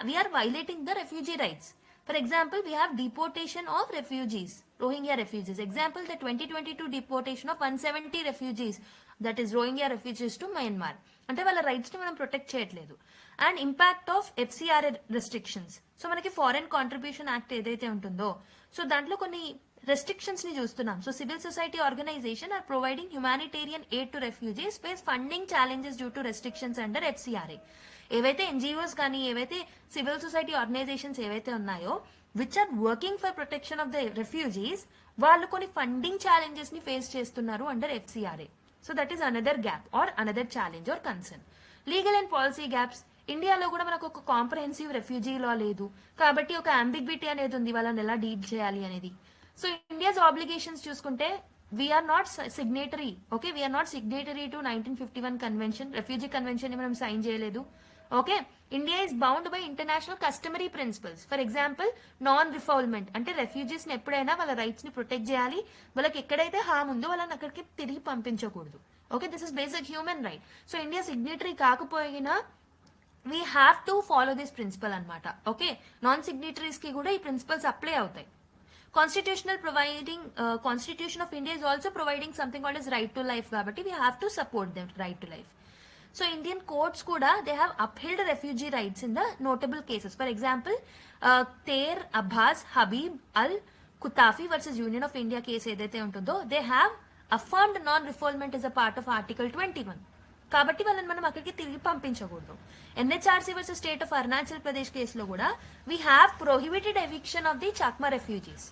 we're violating the refugee rights. For example, we have deportation of refugees, Rohingya refugees. Example, the 2022 deportation of 170 refugees, that is Rohingya refugees to Myanmar. అంటే వాళ్ళ rights ని మనం protect చేయట్లేదు. And impact of FCRA restrictions. So మనకి foreign contribution act ఏదైతే ఉంటుందో so దాంట్లో కొన్ని రెస్ట్రిక్షన్స్ ని చూస్తున్నాం. So civil society organization are providing humanitarian aid to refugees face funding challenges due to restrictions under FCRA. ఏవైతే NGOs కానీ ఏవైతే సివిల్ సొసైటీ ఆర్గనైజేషన్స్ ఏవైతే ఉన్నాయో which are working for protection of the refugees వాళ్ళు కొన్ని funding challenges ని face చేస్తున్నారు under FCRA. So that is another gap or another challenge or concern. Legal and policy gaps. ఇండియాలో కూడా మనకు ఒక కాంప్రహెన్సివ్ రెఫ్యూజీ లా లేదు కాబట్టి ఒక అంబిగ్విటీ అనేది ఉంది వాళ్ళని ఎలా డీల్ చేయాలి అనేది. సో ఇండియాస్ ఆబ్లిగేషన్స్ చూసుకుంటే we're not signatory. Okay. We're not signatory to 1951 convention. Refugee convention ని మనం సైన్ చేయలేదు. Okay. India is bound by international customary principles. For example non refoulement అంటే రెఫ్యూజీస్ ని ఎప్పుడైనా వాళ్ళ రైట్స్ ని ప్రొటెక్ట్ చేయాలి. వాళ్ళకి ఎక్కడైతే హామ్ ఉందో వాళ్ళని అక్కడికి తిరిగి పంపించకూడదు. Okay. This is basic human right. So India signatory కాకపోయినా we have to follow this principle అనమాట. ఓకే. నాన్ సిగ్నేటరీస్ కి కూడా ఈ ప్రిన్సిపల్స్ అప్లై అవుతాయి. Constitution of India is also providing something called as right to life కాబట్టి we have to support them right to life. So Indian courts kuda they have upheld refugee rights in the notable cases. For example, Tair Abbas Habib Al Kutafi versus Union of India case ఏదైతే ఉంటుందో they have affirmed non refoulement is a part of article 21. కాబట్టి వాళ్ళని మనం అక్కడికి తిరిగి పంపించకూడదు. NHRC versus state of Arunachal Pradesh కేసులో కూడా we have prohibited eviction of the Chakma refugees.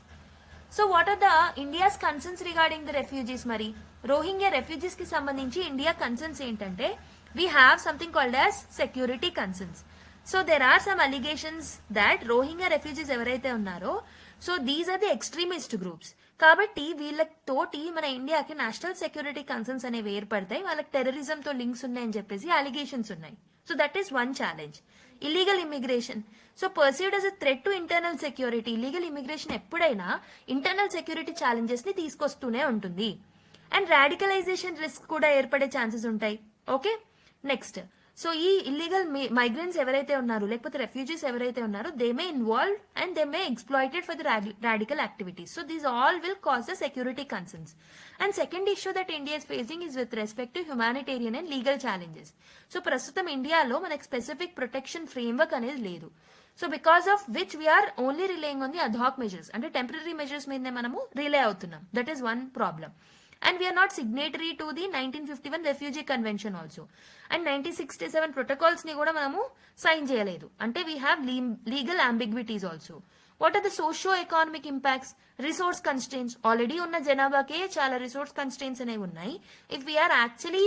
So what are the India's concerns regarding the refugees? మరి రోహింగ్యా రెఫ్యూజీస్ కి సంబంధించి ఇండియా కన్సర్న్స్ ఏంటంటే we have something called as security concerns. So there are some allegations that Rohingya refugees ఎవరైతే ఉన్నారో so these are the extremist groups. కాబట్టి వీళ్ళతోటి మన ఇండియాకి నేషనల్ సెక్యూరిటీ కన్సర్న్స్ అనేవి ఏర్పడతాయి. వాళ్ళకి టెర్రరిజం తో లింక్స్ ఉన్నాయని చెప్పేసి అలిగేషన్స్ ఉన్నాయి. So that is one challenge. Illegal immigration. So perceived as a threat to internal security. Illegal immigration ఎప్పుడైనా ఇంటర్నల్ సెక్యూరిటీ ఛాలెంజెస్ ని తీసుకొస్తూనే ఉంటుంది. అండ్ రాడికలైజేషన్ రిస్క్ కూడా ఏర్పడే ఛాన్సెస్ ఉంటాయి. Okay, next. సో ఈ ఇల్లీగల్ మైగ్రెంట్స్ ఎవరైతే ఉన్నారో లేకపోతే రెఫ్యూజీస్ ఎవరైతే ఉన్నారో they may involve and they may exploited for the radical activities. So these all will cause the security concerns. And second issue that India is facing is with respect to humanitarian and legal challenges. So ప్రస్తుతం ఇండియాలో మనకి specific protection framework అనేది లేదు. So because of which we're only relying on the ad hoc measures, అంటే temporary measures మీదనే మనము relay అవుతున్నాం. That is one problem. And we are not signatory to the 1951 Refugee Convention also. And 1967 protocols ni kuda manamu sign cheyaledu. Ante we have legal ambiguities also. What are the socio-economic impacts? Resource constraints. Already unna janabake chala resource constraints anevi unnai. If we are actually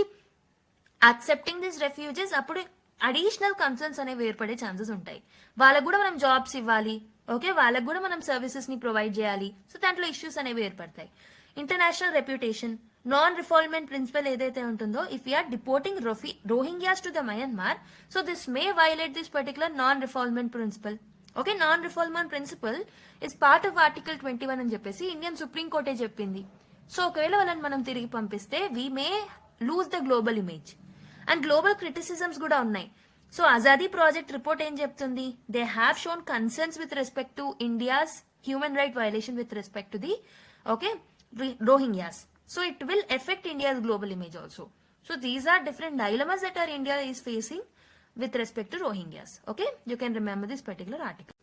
accepting these refugees, appude additional concerns అనేవి ఏర్పడే chances ఉంటాయి. వాళ్ళకు కూడా మనం jobs ఇవ్వాలి. Okay, వాళ్ళకు కూడా మనం సర్వీసెస్ ని ప్రొవైడ్ చేయాలి. సో దాంట్లో ఇష్యూస్ అనేవి ఏర్పడతాయి. International reputation, non refoulement principle ఏదైతే ఉంటుందో, if you're deporting Rohingyas to the Myanmar, so this may violate this particular non refoulement principle. Okay, non refoulement principle is part of article 21 అని చెప్పేసి Indian supreme కోర్టే చెప్పింది. So ఒకవేళ వాళ్ళని మనం తిరిగి పంపిస్తే we may lose the global image. And global criticisms కూడా ఉన్నాయి. సో అజాదీ ప్రాజెక్ట్ రిపోర్ట్ ఏం చెప్తుంది? They have shown concerns with respect to India's human right violation with respect to the Rohingyas. So it will affect India's global image also. So these are different dilemmas that our India is facing with respect to Rohingyas. Okay, you can remember this particular article.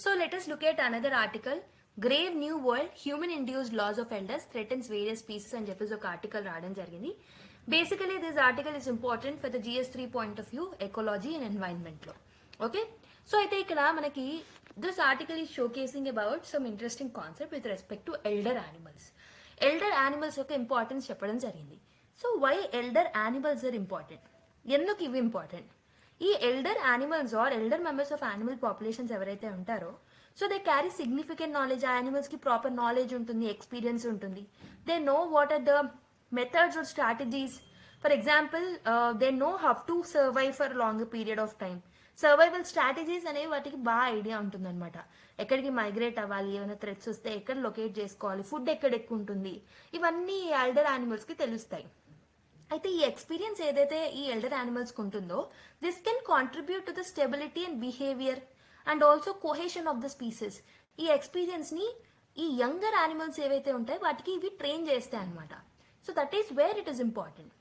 So let us look at another article. Grave New World, Human Induced Loss of Elders Threatens Various Species అని చెప్పేసి ఒక article రావడం జరిగింది. Basically this article is important for the GS3 point of view, ecology and environment లో. Okay, so అయితే ఇక్కడ మనకి this article is showcasing about some interesting concept with respect to elder animals. Elder animals యొక్క importance చెప్పడం జరిగింది. So why elder animals are important? ఎందుకు ఇవి important? ఈ elder animals are elder members of animal populations ఎవరైతే ఉంటారో so they carry significant knowledge. ఆ animals కి ప్రాపర్ నాలెడ్జ్ ఉంటుంది, ఎక్స్పీరియన్స్ ఉంటుంది. They know what are the methods or strategies. For example they know how to survive for long period of time. Survival strategies అనేవి వాటికి బాగా idea ఉంటుందన్నమాట. ఎక్కడికి migrate అవ్వాలి, ఏమైనా థ్రెట్స్ వస్తే ఎక్కడ లొకేట్ చేసుకోవాలి, ఫుడ్ ఎక్కడ ఎక్కువ ఉంటుంది, ఇవన్నీ ఎల్డర్ యానిమల్స్ కి తెలుస్తాయి. అయితే ఈ ఎక్స్పీరియన్స్ ఏదైతే ఈ ఎల్డర్ యానిమల్స్ కి ఉంటుందో this can contribute to the stability and behaviour and also cohesion of the species. ఈ ఎక్స్పీరియన్స్ ని ఈ యంగర్ యానిమల్స్ ఏవైతే ఉంటాయో వాటికి ఇవి ట్రైన్ చేస్తాయి అనమాట. So that is wear it is important.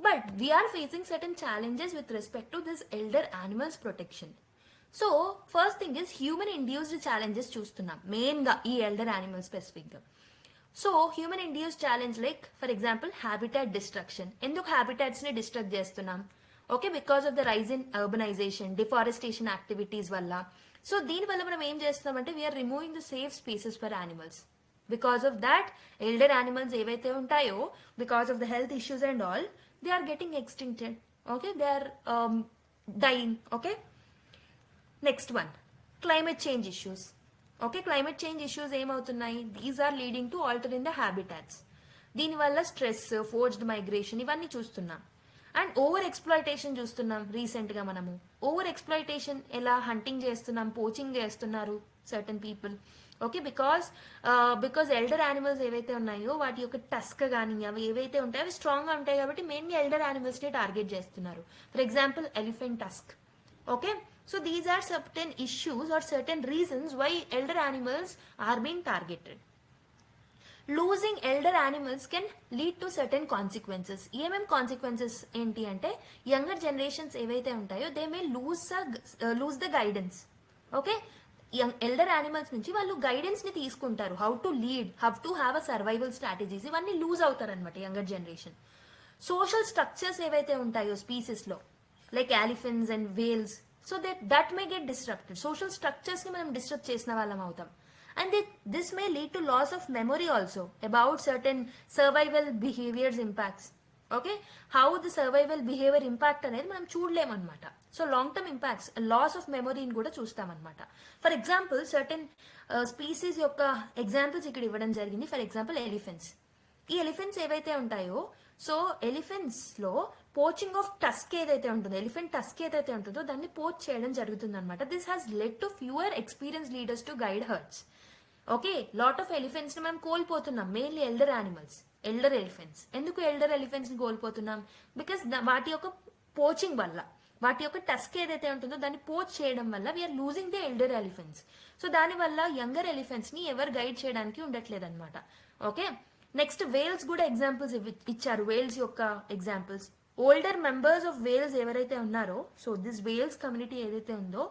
But we are facing certain challenges with respect to this elder animals protection. So first thing is human induced challenges చూస్తున్నాం main గా ఈ elder animal specific గా. So human induced challenge like for example habitat destruction. ఎందుకు habitats ని destruct చేస్తున్నాం? Okay, because of the rise in urbanisation, deforestation activities వల్ల. So దీని వల్ల మనం ఏం చేస్తున్నామంటే we're removing the safe species for animals. Because of that elder animals ఏవైతే ఉంటాయో because of the health issues and all they are getting extincted. Okay, they are dying. Okay, next one, climate change issues. Okay, climate change issues em avutunnayi? These are leading to alter in the habitats. దీని వల్ల stress, forced migration ఇవన్నీ చూస్తున్నాం. And over exploitation చూస్తున్నాం recent గా మనము. Over exploitation ఎలా? Hunting చేస్తున్నాం, poaching చేస్తున్నారు certain people. Okay, because elder animals ఏవైతే ఉన్నాయో వాటి యొక్క టస్క్ కానీ అవి ఏవైతే ఉంటాయో అవి స్ట్రాంగ్ గా ఉంటాయి కాబట్టి మెయిన్లీ ఎల్డర్ యానిమల్స్ ని టార్గెట్ చేస్తున్నారు. For example elephant tusk. Okay, so these are certain issues or certain reasons why elder animals are being targeted. Losing elder animals can lead to certain consequences. ఏమేం consequences ఏంటి అంటే younger generations ఏవైతే ఉంటాయో they may lose the guidance. Okay, elder animals నుంచి వాళ్ళు guidance ని తీసుకుంటారు, how to lead, how to have a survival strategies, ఇవన్నీ లూజ్ అవుతారు అనమాట యంగర్ జనరేషన్. సోషల్ స్ట్రక్చర్స్ ఏవైతే ఉంటాయో స్పీసెస్ లో, like elephants and whales, so that may get disrupted. Social structures ని మనం డిస్టర్బ్ చేసిన వాళ్ళం అవుతాం. And this may lead to loss of memory also about certain survival behaviours impacts. Okay, how the survival behaviour impact అనేది మనం చూడలేమన్నమాట. So long term impacts, loss of మెమొరీని కూడా చూస్తామన్నమాట. ఫర్ ఎగ్జాంపుల్ సర్టెన్ స్పీసీస్ యొక్క ఎగ్జాంపుల్స్ ఇక్కడ ఇవ్వడం జరిగింది. For example elephants. ఈ ఎలిఫెంట్స్ ఏవైతే ఉంటాయో, సో ఎలిఫెంట్స్ లో పోచింగ్ ఆఫ్ టస్క్ ఏదైతే ఉంటుందో, ఎలిఫెంట్ టస్క్ ఏదైతే ఉంటుందో దాన్ని పోచ్ చేయడం జరుగుతుంది అనమాట. This has led to fewer experience leaders to guide herds. Okay, lot of elephants ని మనం కోల్పోతున్నాం, mainly elder animals, elder elephants. ఎందుకు ఎల్డర్ ఎలిఫెంట్స్ ని కోల్పోతున్నాం? బికాస్ వాటి యొక్క పోచింగ్ వల్ల, వాటి యొక్క టస్క్ ఏదైతే ఉంటుందో దాన్ని పోచ్ చేయడం వల్ల we're losing the elder elephants. So దానివల్ల యంగర్ ఎలిఫెంట్స్ ని ఎవరు గైడ్ చేయడానికి ఉండట్లేదు అనమాట. ఓకే, నెక్స్ట్ వేల్స్ కూడా ఎగ్జాంపుల్స్ ఇచ్చారు. వేల్స్ యొక్క examples, older members of whales ఎవరైతే ఉన్నారో, సో దిస్ వేల్స్ కమ్యూనిటీ ఏదైతే ఉందో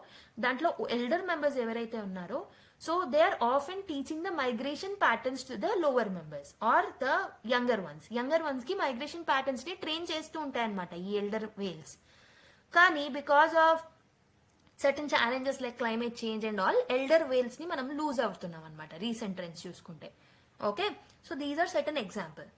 దాంట్లో ఎల్డర్ మెంబర్స్ ఎవరైతే ఉన్నారో, so they are often teaching the migration patterns to the lower members or the younger ones. Younger ones కి మైగ్రేషన్ ప్యాటర్న్స్ ని train చేస్తూ ఉంటాయి అనమాట ఈ ఎల్డర్ వేల్స్. కానీ because of certain challenges like climate change and all, elder whales ని మనం lose అవుతున్నాం అనమాట రీసెంట్ ట్రెండ్స్ చూసుకుంటే. Okay, so these are certain example.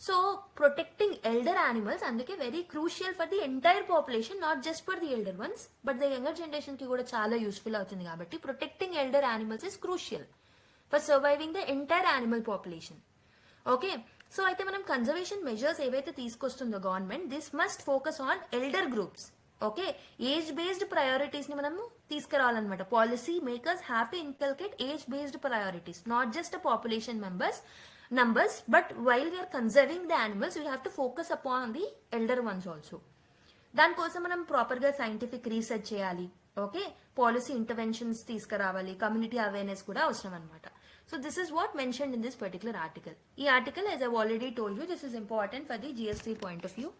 So protecting elder animals అందుకే very crucial for the entire population, not just for the elder ones but the younger generation కి కూడా చాలా useful అవుతుంది. కాబట్టి protecting elder animals is crucial for surviving the entire animal population. Okay, so అయితే మనం conservation measures ఏవైతే తీసుకొస్తుందో government, this must focus on elder groups. Okay, age based priorities ని మనము తీసుకురావాలన్నమాట. Policy makers have to inculcate age based priorities, not just population numbers, but while we are conserving the animals, we have to focus upon the elder ones also. దానికోసం మనం proper గా scientific research చేయాలి. Okay, policy interventions తీసుకురావాలి, community awareness కూడా అవసరం అనమాట. So this is what mentioned in this particular article. ఈ article, as I already told you, this is important for the GS3 point of view.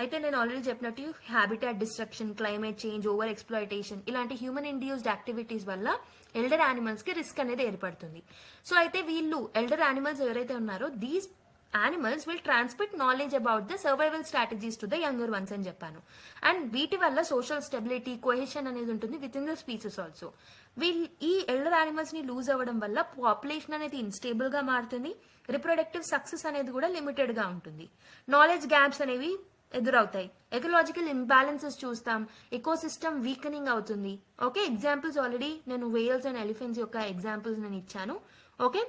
అయితే నేను already చెప్పినట్టు habitat destruction, climate change, over exploitation, ఇలాంటి human induced activities వల్ల elder animals కి risk అనేది ఏర్పడుతుంది. సో అయితే వీళ్ళు ఎల్డర్ యానిమల్స్ ఎవరైతే ఉన్నారో, these animals will transmit knowledge about the survival strategies to the younger once అని చెప్పాను. అండ్ వీటి వల్ల సోషల్ స్టెబిలిటీ, కోహెషన్ అనేది ఉంటుంది with in the species also. ఈ ఎల్డర్ యానిమల్స్ ని లూజ్ అవ్వడం వల్ల పాపులేషన్ అనేది ఇన్స్టేబుల్ గా మారుతుంది, రిప్రొడక్టివ్ సక్సెస్ అనేది కూడా లిమిటెడ్ గా ఉంటుంది, నాలెడ్జ్ గ్యాప్స్ అనేవి ఎదురవుతాయి, ఎకలాజికల్ ఇంబ్యాలెన్సెస్ చూస్తాం, ఎకోసిస్టమ్ వీకనింగ్ అవుతుంది. ఓకే, ఎగ్జాంపుల్స్ ఆల్రెడీ నేను వేల్స్ అండ్ ఎలిఫెంట్స్ యొక్క ఎగ్జాంపుల్స్ నేను ఇచ్చాను. ఓకే,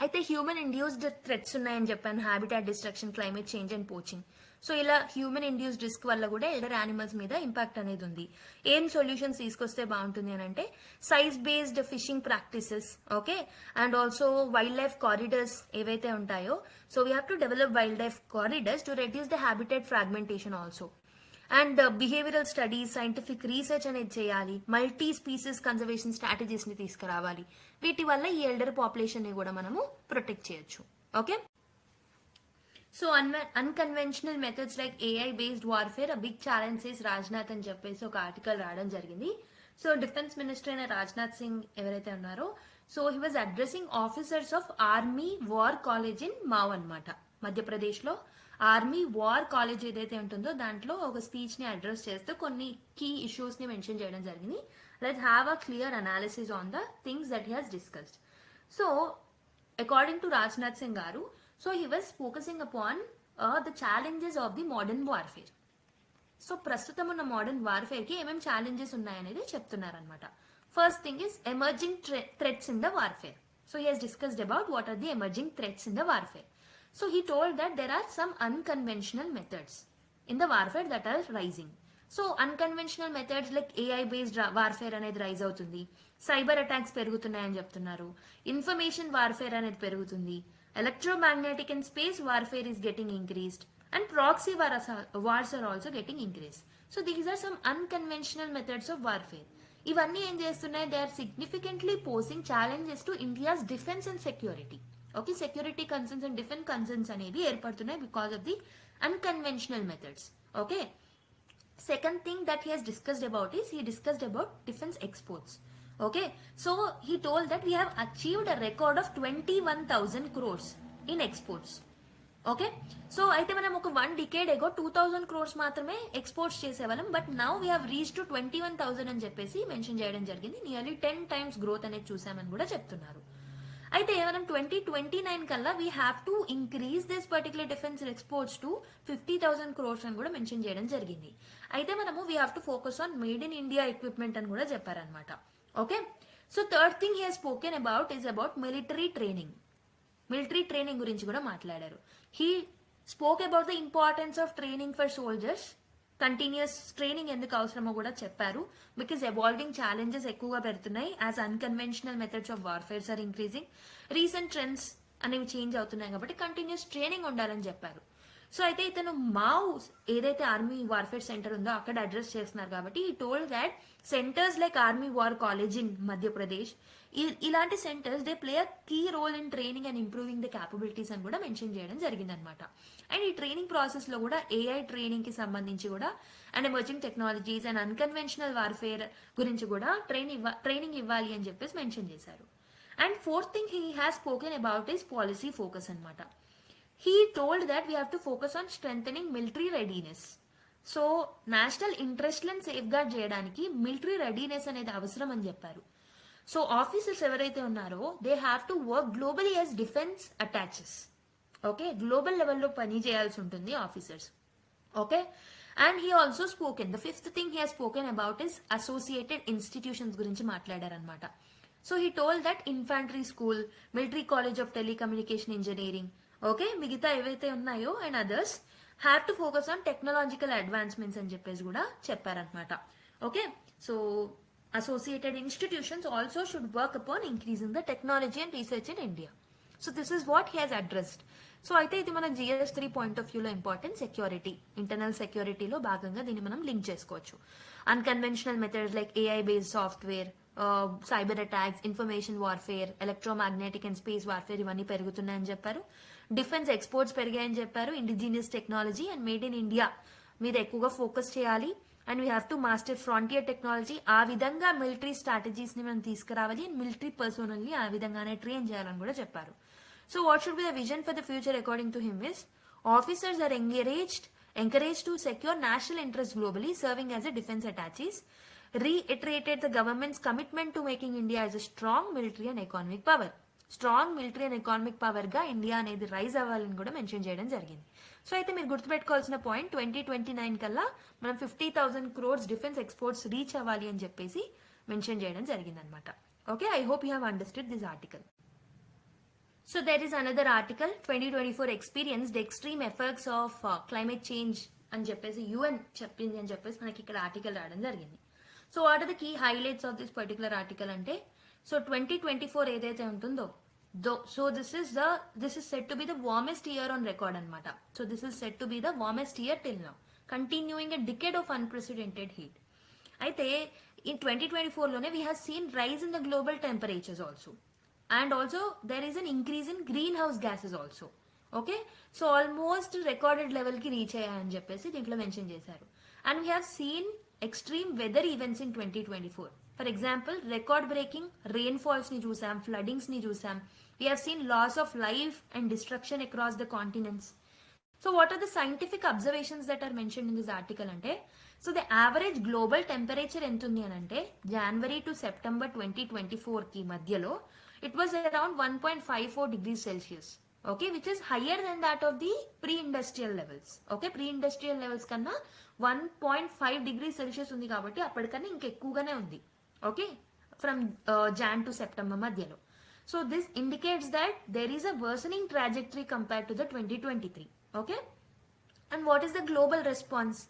అయితే హ్యూమన్ ఇండ్యూస్డ్ థ్రెట్స్ ఉన్నాయని చెప్పాను, habitat destruction, climate change and poaching. So ఇలా హ్యూమన్ ఇండ్యూస్డ్ రిస్క్ వల్ల కూడా ఎల్డర్ యానిమల్స్ మీద ఇంపాక్ట్ అనేది ఉంది. ఏం సొల్యూషన్స్ తీసుకొస్తే బాగుంటుంది అని అంటే, size based fishing practices, okay, and also wild life corridors ఏవైతే ఉంటాయో, so we have to develop wild life corridors to reduce the habitat fragmentation also. And behavioural studies, scientific research అనేది చేయాలి, మల్టీ స్పీసీస్ కన్జర్వేషన్ స్ట్రాటజీస్ ని తీసుకురావాలి. వీటి వల్ల ఈ elder population ని కూడా మనము ప్రొటెక్ట్ చేయొచ్చు. Okay, so unconventional methods like AI based warfare a big challenge is Rajnath అని చెప్పేసి ఒక ఆర్టికల్ రావడం జరిగింది. సో డిఫెన్స్ మినిస్టర్ అయిన రాజ్నాథ్ సింగ్ ఎవరైతే ఉన్నారో, so he was addressing officers of army war college in Mhow అనమాట, మధ్యప్రదేశ్ లో. ఆర్మీ వార్ కాలేజ్ ఏదైతే ఉంటుందో దాంట్లో ఒక స్పీచ్ ని అడ్రస్ చేస్తూ కొన్ని కీ ఇష్యూస్ ని మెన్షన్ చేయడం జరిగింది. Let's have a clear analysis on the things that he has discussed. So according to Rajnath Singh garu, so he was focusing upon the challenges of the modern warfare. So ప్రస్తుతం ఉన్న modern warfare కి ఏమేమి challenges ఉన్నాయనేది చెప్తున్నారనమాట. First thing is emerging threats in the warfare. So he has discussed about what are the emerging threats in the warfare. So he told that there are some unconventional methods in the warfare that are rising. So unconventional methods like AI based warfare అనేది rise అవుతుంది, cyber attacks పెరుగుతున్నాయని చెప్తున్నారు, information warfare అనేది పెరుగుతుంది, electromagnetic and space warfare is getting increased and proxy wars are also getting increased. So these are some unconventional methods of warfare. ఇవన్నీ ఏం చేస్తున్నాయి, they are significantly posing challenges to India's defense and security. Okay, security concerns and defence concerns అనేవి ఏర్పడుతున్నాయి because of the unconventional methods. Okay, second thing that he has discussed about is, he discussed about defence exports. Okay, so he told that we have achieved a record of 21,000 crores in exports. Okay, so అయితే మనం ఒక 1 decade ago 2,000 crores మాత్రమే exports చేసేవాళ్ళం, but now we have reach to 21,000 అని చెప్పేసి mention చేయడం జరిగింది. Nearly 10 times growth అనేది చూసామని కూడా చెప్తున్నారు. అయితే మనం 2029 కల్లా we have to increase this particular defence exports to 50,000 crores అని కూడా మెన్షన్ చేయడం జరిగింది. అయితే మనము we have to focus on made in India equipment అని కూడా చెప్పారనమాట. Okay, so third thing he has spoken about is about military training గురించి కూడా మాట్లాడారు. He spoke about the importance of training for soldiers. Continuous training ఎందుకు అవసరమో కూడా చెప్పారు. బికాస్ ఎవాల్వింగ్ ఛాలెంజెస్ ఎక్కువగా పెడుతున్నాయి. As unconventional methods of warfares are increasing, recent trends అనేవి చేంజ్ అవుతున్నాయి కాబట్టి కంటిన్యూస్ ట్రైనింగ్ ఉండాలని చెప్పారు. సో అయితే ఇతను మావ్ ఏదైతే ఆర్మీ వార్ఫేర్ సెంటర్ ఉందో అక్కడ అడ్రస్ చేస్తున్నారు కాబట్టి ఈ told that centres like army war college in Madhya Pradesh, ఇలాంటి centres they play a key role in training and improving the capabilities అని కూడా మెన్షన్ చేయడం జరిగింది అనమాట. అండ్ ఈ ట్రైనింగ్ ప్రాసెస్ లో కూడా ఏఐ ట్రైనింగ్ కి సంబంధించి కూడా and emerging technologies and unconventional warfare గురించి కూడా ట్రైనింగ్ ఇవ్వాలి అని చెప్పేసి మెన్షన్ చేశారు. And fourth thing he has spoken about is policy focus అనమాట. He told that we have to focus on strengthening military readiness. So national ఇంట్రెస్ట్లను safeguard చేయడానికి military readiness అనేది అవసరం అని చెప్పారు. సో ఆఫీసర్స్ ఎవరైతే ఉన్నారో they have to work globally as defence attaches. Okay, global లెవెల్లో పని చేయాల్సి ఉంటుంది officers. Okay, and he also spoken the fifth thing he has spoken about is associated institutions గురించి మాట్లాడారనమాట. So he told that infantry school, military college of telecommunication engineering, okay, మిగతా ఏవైతే ఉన్నాయో and others have to focus on technological advancements అని చెప్పేసి కూడా చెప్పారనమాట. Okay, so associated institutions also should work upon increasing the technology and research in India. So this is what he has addressed. So అయితే ఇది మన GS3 point of వ్యూలో important. Security, internal సెక్యూరిటీలో భాగంగా దీన్ని మనం లింక్ చేసుకోవచ్చు. Unconventional methods like AI based software, cyber attacks, information warfare, electromagnetic and space warfare ఇవన్నీ పెరుగుతున్నాయని చెప్పారు. డిఫెన్స్ ఎక్స్పోర్ట్స్ పెరిగాయని చెప్పారు. Indigenous technology and made in India మీద ఎక్కువగా ఫోకస్ చేయాలి. And we have to master frontier technology. ఆ విధంగా మిలిటరీ స్ట్రాటజీస్ ని మనం తీసుకురావాలి అండ్ మిలిటరీ పర్సనల్ ని ఆ విధంగానే ట్రైన్ చేయాలని కూడా చెప్పారు. So what should be the vision for the future according to him is officers are encouraged to secure national interests globally, serving as a defense attaches. Reiterated the government's commitment to making India as a strong military and economic power. Strong military and economic power గా India అనేది rise అవ్వాలని కూడా mention చేయడం జరిగింది. So అయితే మీరు గుర్తుపెట్టుకోవాల్సిన point 2029 కల్లా మనం 50,000 crores డిఫెన్స్ ఎక్స్పోర్ట్స్ రీచ్ అవ్వాలి అని చెప్పేసి మెన్షన్ చేయడం జరిగింది అనమాట. Okay, I hope you have understood this article. So there is another article 2024 experience the extreme effects of climate change అని చెప్పేసి UN చెప్పింది అని చెప్పేసి మనకి ఇక్కడ ఆర్టికల్ రావడం జరిగింది. So what are the key highlights of this particular article అంటే, సో 2024 ఏదైతే ఉంటుందో so this is set to be the warmest year on record అనమాట. So this is set to be the warmest year till now, continuing a decade of unprecedented heat. అయితే in 2024 లోనే we have seen rise in the global temperatures also, and also there is an increase in green house gases also. Okay, so almost recorded level కి reach అయ్యాయని చెప్పేసి దీంట్లో mention చేశారు. And we have seen extreme weather events in 2024. For example record breaking rainfalls ని చూసాం, floodings ని చూసాం. We have seen loss of life and destruction across the continents. So what are the scientific observations that are mention in this article అంటే, so the average global temperature ఎంత ఉంది అని అంటే జనవరి to September 2024 కి మధ్యలో it was around 1.54 degrees Celsius. Okay, which is higher than that of the pre-industrial levels. Okay, pre-industrial levels కన్నా 1.5 degrees Celsius ఉంది కాబట్టి అప్పటికన్నా ఇంకెక్కువగానే ఉంది. Okay, from Jan to September మధ్యలో. So this indicates that there is a worsening trajectory compare to the 2023. Okay, and what is the global response?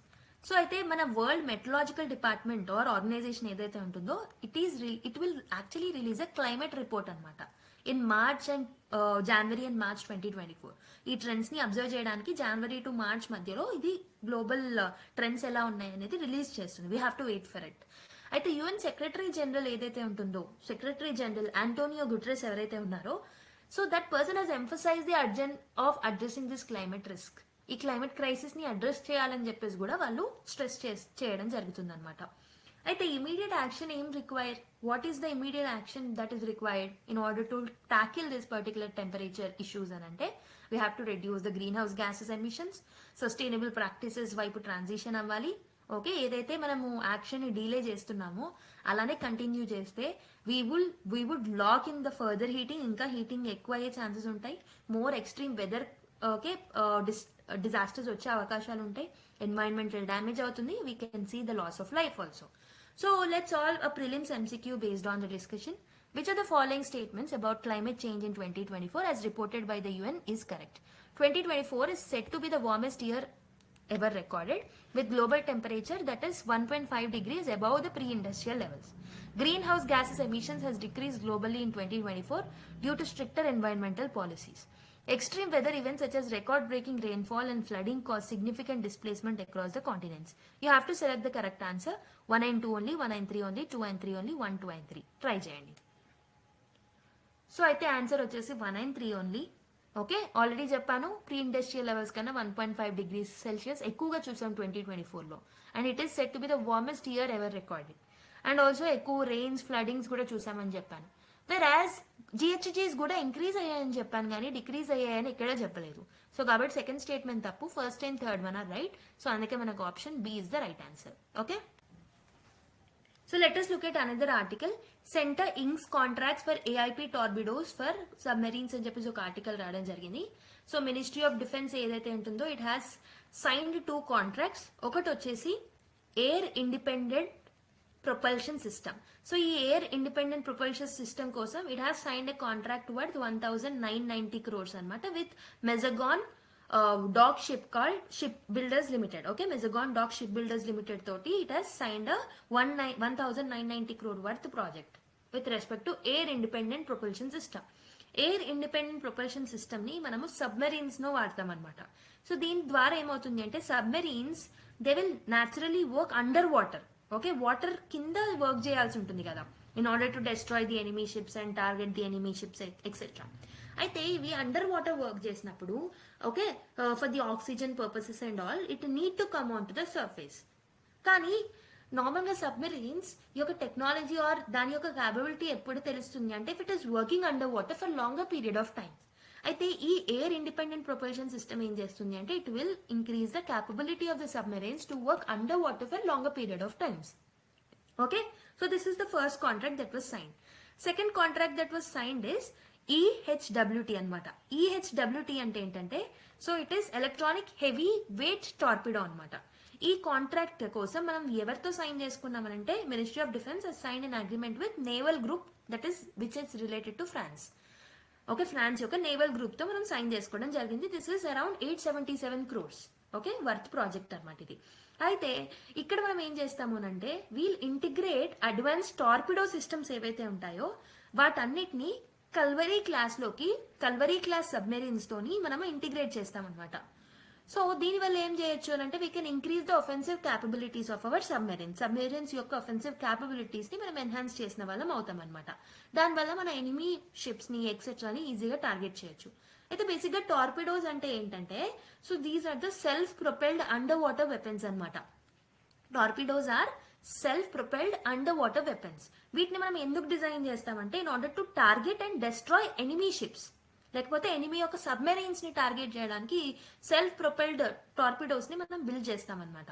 So అయితే మన world meteorological department or organisation ఏదైతే ఉంటుందో it will actually release a climate report అనమాట in March and January and March 2024. ఈ trends ని observe చేయడానికి జనవరి to March మధ్యలో ఇది గ్లోబల్ ట్రెండ్స్ ఎలా ఉన్నాయి అనేది రిలీజ్ చేస్తుంది. We have to wait for it. అయితే UN సెక్రటరీ జనరల్ ఏదైతే ఉంటుందో, సెక్రటరీ జనరల్ ఆంటోనియో గుటెరెస్ ఎవరైతే ఉన్నారో, so that person has emphasize the urgent of addressing this climate risk. ఈ క్లైమేట్ క్రైసిస్ ని అడ్రస్ చేయాలని చెప్పేసి కూడా వాళ్ళు స్ట్రెస్ చేయడం జరుగుతుంది అనమాట. అయితే ఇమీడియట్ యాక్షన్ ఏం require, what is the immediate action that is required in order to tackle this particular temperature issues అని అంటే we have to reduce the green house gases emissions, sustainable practices వైపు transition అవ్వాలి. Okay, ఏదైతే మనము action ని delay చేస్తున్నామో అలానే continue చేస్తే we would lock in the further heating, ఇంకా హీటింగ్ ఎక్కువ అయ్యే ఛాన్సెస్ ఉంటాయి, more extreme weather okay disasters వచ్చే అవకాశాలు ఉంటాయి, ఎన్వైరన్మెంటల్ డ్యామేజ్ అవుతుంది, we can see the loss of life also. So let's solve a prelims MCQ based on the discussion. Which of the following statements about climate change in 2024 as reported by the UN is correct? 2024 is said to be the warmest year ever recorded, with global temperature that is 1.5 degrees above the pre-industrial levels. Greenhouse gases emissions has decreased globally in 2024 due to stricter environmental policies. Extreme weather events such as record-breaking rainfall and flooding cause significant displacement across the continents. You have to select the correct answer. 1 and 2 only, 1 and 3 only, 2 and 3 only, 1, 2 and 3. Try చేయండి. So అయితే answer వచ్చేసి 1 and 3 only. Okay, already చెప్పాను pre industrial levels కన్నా 1.5 degrees Celsius ఎక్కువగా చూసాం 2024లో, and it is set to be the warmest year ever recorded. And also ఎక్కువ rains floodings కూడా చూసామని చెప్పాను. వెరాజ్ GHGs కూడా ఇంక్రీజ్ అయ్యాయని చెప్పాను కానీ డిక్రీజ్ అయ్యాయని ఎక్కడా చెప్పలేదు. సో కాబట్టి సెకండ్ స్టేట్మెంట్ తప్పు, first and third one are right. So అందుకే మనకు option B is the right answer. Okay, so let us look at another article. Center inks contracts for AIP torpedoes for submarines అని చెప్పేసి ఒక article రావడం జరిగింది. So ministry of defence ఏదైతే ఉంటుందో it has signed 2 contracts. ఒకటి వచ్చేసి air independent propulsion system. So ఈ ఎయిర్ ఇండిపెండెంట్ ప్రొపల్షన్ సిస్టమ్ కోసం it has signed a contract worth 1990 crores అనమాట with Mazagon dock ship called Ship Builders Limited. Okay, Mezagon Dock Ship Builders Limited toti it has signed a 1990 crore worth project with respect to air independent propulsion system. Air independent propulsion system ని మనము submarines లో వాడతాం అనమాట. So దీని ద్వారా ఏమవుతుంది అంటే submarines they will naturally work under water. Okay, water కింద వర్క్ చేయాల్సి ఉంటుంది కదా in order to destroy the enemy ships and target the enemy ships etcetera. అయితే ఇవి అండర్ వాటర్ వర్క్ చేసినప్పుడు okay for the oxygen purposes and all it need to come on to the surface. కానీ నార్మల్గా submarines ఈ యొక్క technology are దాని యొక్క capability ఎప్పుడు తెలుస్తుంది అంటే if it is working under water for longer period of time. అయితే ఈ ఎయిర్ ఇండిపెండెంట్ ప్రొపల్షన్ సిస్టమ్ ఏం చేస్తుంది అంటే it will increase the capability of the submarines to work under water for longer period of times. Okay, so this is the first contract that was signed. Second contract that was signed is EHWT అనమాట. EHWT అంటే ఏంటంటే so it is electronic heavy weight torpedo అనమాట. ఈ contract కోసం మనం ఎవరితో sign చేసుకున్నామనంటే ministry of defence has signed an agreement with Naval Group that is which is related to France. Okay, France యొక్క నేవల్ గ్రూప్ తో మనం సైన్ చేసుకోవడం జరిగింది. This is around 877 crores okay worth project అనమాట ఇది. అయితే ఇక్కడ మనం ఏం చేస్తాము అంటే we'll integrate advance torpedo systems ఏవైతే ఉంటాయో వాటన్నిటిని కల్వరీ క్లాస్ సబ్మెరీన్స్ తోని మనం ఇంటిగ్రేట్ చేస్తాం అనమాట. సో దీనివల్ల ఏం చేయొచ్చు అంటే we can increase the offensive capabilities of our submarines యొక్క ఒఫెన్సివ్ క్యాపబిలిటీస్ ని మనం ఎన్హాన్స్ చేసిన వాళ్ళం అవుతాం అనమాట. దానివల్ల మన ఎనిమీ షిప్స్ ని ఎక్సెట్రాని ఈజీగా టార్గెట్ చేయొచ్చు. అయితే బేసిక్ గా టార్పిడోస్ అంటే ఏంటంటే so these are the self propelled underwater weapons అనమాట. Torpedoes are self propelled underwater weapons. వీటిని మనం ఎందుకు డిజైన్ చేస్తామంటే in order to target and destroy enemy ships, లేకపోతే ఎనిమీ యొక్క సబ్మెరీన్స్ ని టార్గెట్ చేయడానికి సెల్ఫ్ ప్రొపెల్డ్ టార్పిడోస్ ని మనం బిల్డ్ చేస్తామన్నమాట.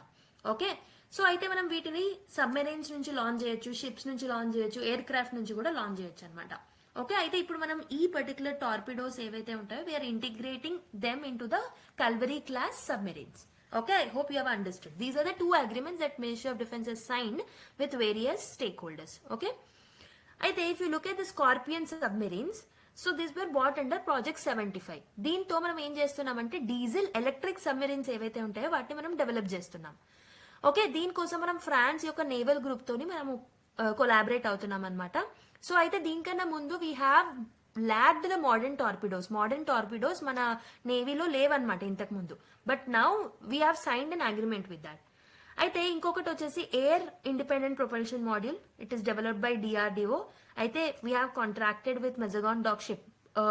ఓకే, సో అయితే మనం వీటిని సబ్మెరీన్స్ నుంచి లాంచ్ చేయొచ్చు, షిప్స్ నుంచి లాంచ్ చేయొచ్చు, ఎయిర్ క్రాఫ్ట్ నుంచి కూడా లాంచ్ చేయొచ్చు అనమాట. ఓకే, అయితే ఇప్పుడు మనం ఈ పర్టికులర్ టార్పిడోస్ ఏవైతే ఉంటాయో we're integrating them in to the Kalvari class submarines. Okay, I hope you have understood. These are the 2 agreements that Ministry of Defense has signed with various stakeholders. Okay, అయితే if you look at the Scorpion submarines, so these were bought under Project 75. దీంతో మనం ఏం చేస్తున్నామంటే diesel electric submarines ఏవైతే ఉంటాయో వాటిని మనం develop చేస్తున్నాం. ఓకే, దీనికోసం మనం ఫ్రాన్స్ యొక్క నేవల్ గ్రూప్ తోని మనము కొలాబరేట్ అవుతున్నాం అనమాట. సో అయితే దీనికన్నా ముందు we have lacked the modern torpedoes మన నేవీలో లేవన్నమాట ఇంతకు ముందు. But now we have signed an agreement with that. అయితే ఇంకొకటి వచ్చేసి air independent propulsion module. It is developed by DRDO. అయితే we have contracted with Mazagon dock ship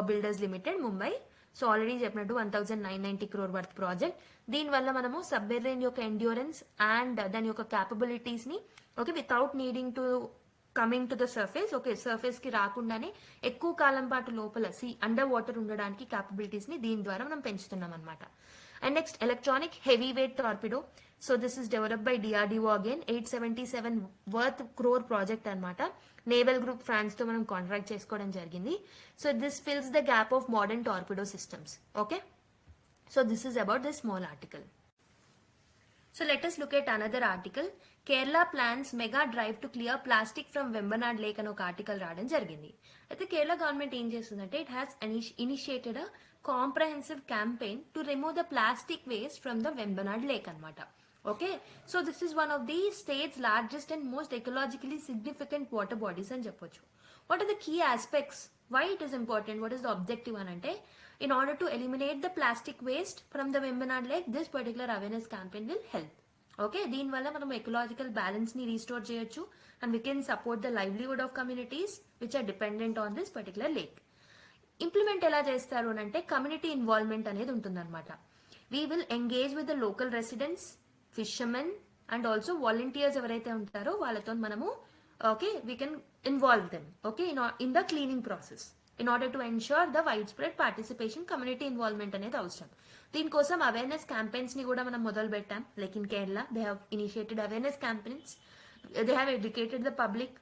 builders limited Mumbai. So already చెప్పినట్టు 1990 crore వర్త్ ప్రాజెక్ట్. దీనివల్ల మనము submarine యొక్క endurance and దాని యొక్క క్యాపబిలిటీస్ ని okay, without needing to coming to the surface. Okay, surface కి రాకుండానే ఎక్కువ కాలం పాటు లోపల అండర్ వాటర్ ఉండడానికి క్యాపబిలిటీస్ ని దీని ద్వారా మనం పెంచుతున్నాం అనమాట. And next electronic heavy weight torpedo. So this is develop by DRDO again, 877 worth crore project అనమాట. నేవల్ గ్రూప్ ఫ్రాన్స్ తో మనం కాంట్రాక్ట్ చేసుకోవడం జరిగింది. So this fils the gap of modern torpedo systems. Okay, so this is about this small article. So let us look at another article. Kerala plans mega drive to clear plastic from Vembanad Lake అని ఒక article రావడం జరిగింది. అయితే Kerala government ఏం చేస్తుందంటే it has initiated a comprehensive campaign to remove the plastic waste from the Vembanad lake అనమాట. Okay, so this is one of the state's largest and most ecologically significant water bodies అని చెప్పొచ్చు. What are the key aspects, why it is important, what is the objective అని అంటే, in order to eliminate the plastic waste from the Vembanad lake, this particular awareness campaign will help. Okay, దీనివల్ల మనం ecological balance ని restore చేయొచ్చు and we can support the livelihood of communities which are dependent on this particular lake. Implement ఎలా చేస్తారు అని అంటే community involvement అనేది ఉంటుందన్నమాట. We will engage with the local residents, fishermen and also volunteers ఎవరైతే ఉంటారో వాళ్ళతో మనము okay we can involve them, okay, in the cleaning process in order to ensure the widespread participation. community involvement అనేది అవసరం. దీనికోసం awareness campaigns ని కూడా మనం మొదలు పెట్టాం. Like in Kerala they have initiated awareness campaigns, they have educated the public.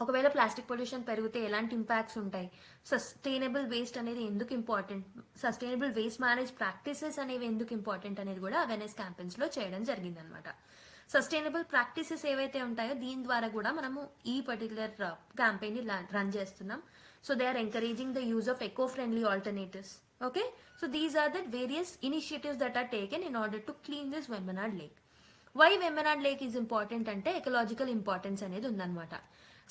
ఒకవేళ plastic pollution పెరిగితే ఎలాంటి ఇంపాక్ట్స్ ఉంటాయి, సస్టైనబుల్ వేస్ట్ అనేది ఎందుకు important, sustainable waste manage practices అనేవి ఎందుకు ఇంపార్టెంట్ అనేది కూడా అవేర్నెస్ క్యాంపెయిన్స్ లో చేయడం జరిగింది అనమాట. సస్టైనబుల్ ప్రాక్టీసెస్ ఏవైతే ఉంటాయో దీని ద్వారా కూడా మనము ఈ పర్టికులర్ క్యాంపెయిన్ ని రన్ చేస్తున్నాం. So they are encouraging the use of eco friendly alternatives. Okay, so these are the various initiatives that are taken in order to clean this Vembanad lake. Why Vembanad lake is important అంటే ecological importance అనేది ఉందన్నమాట.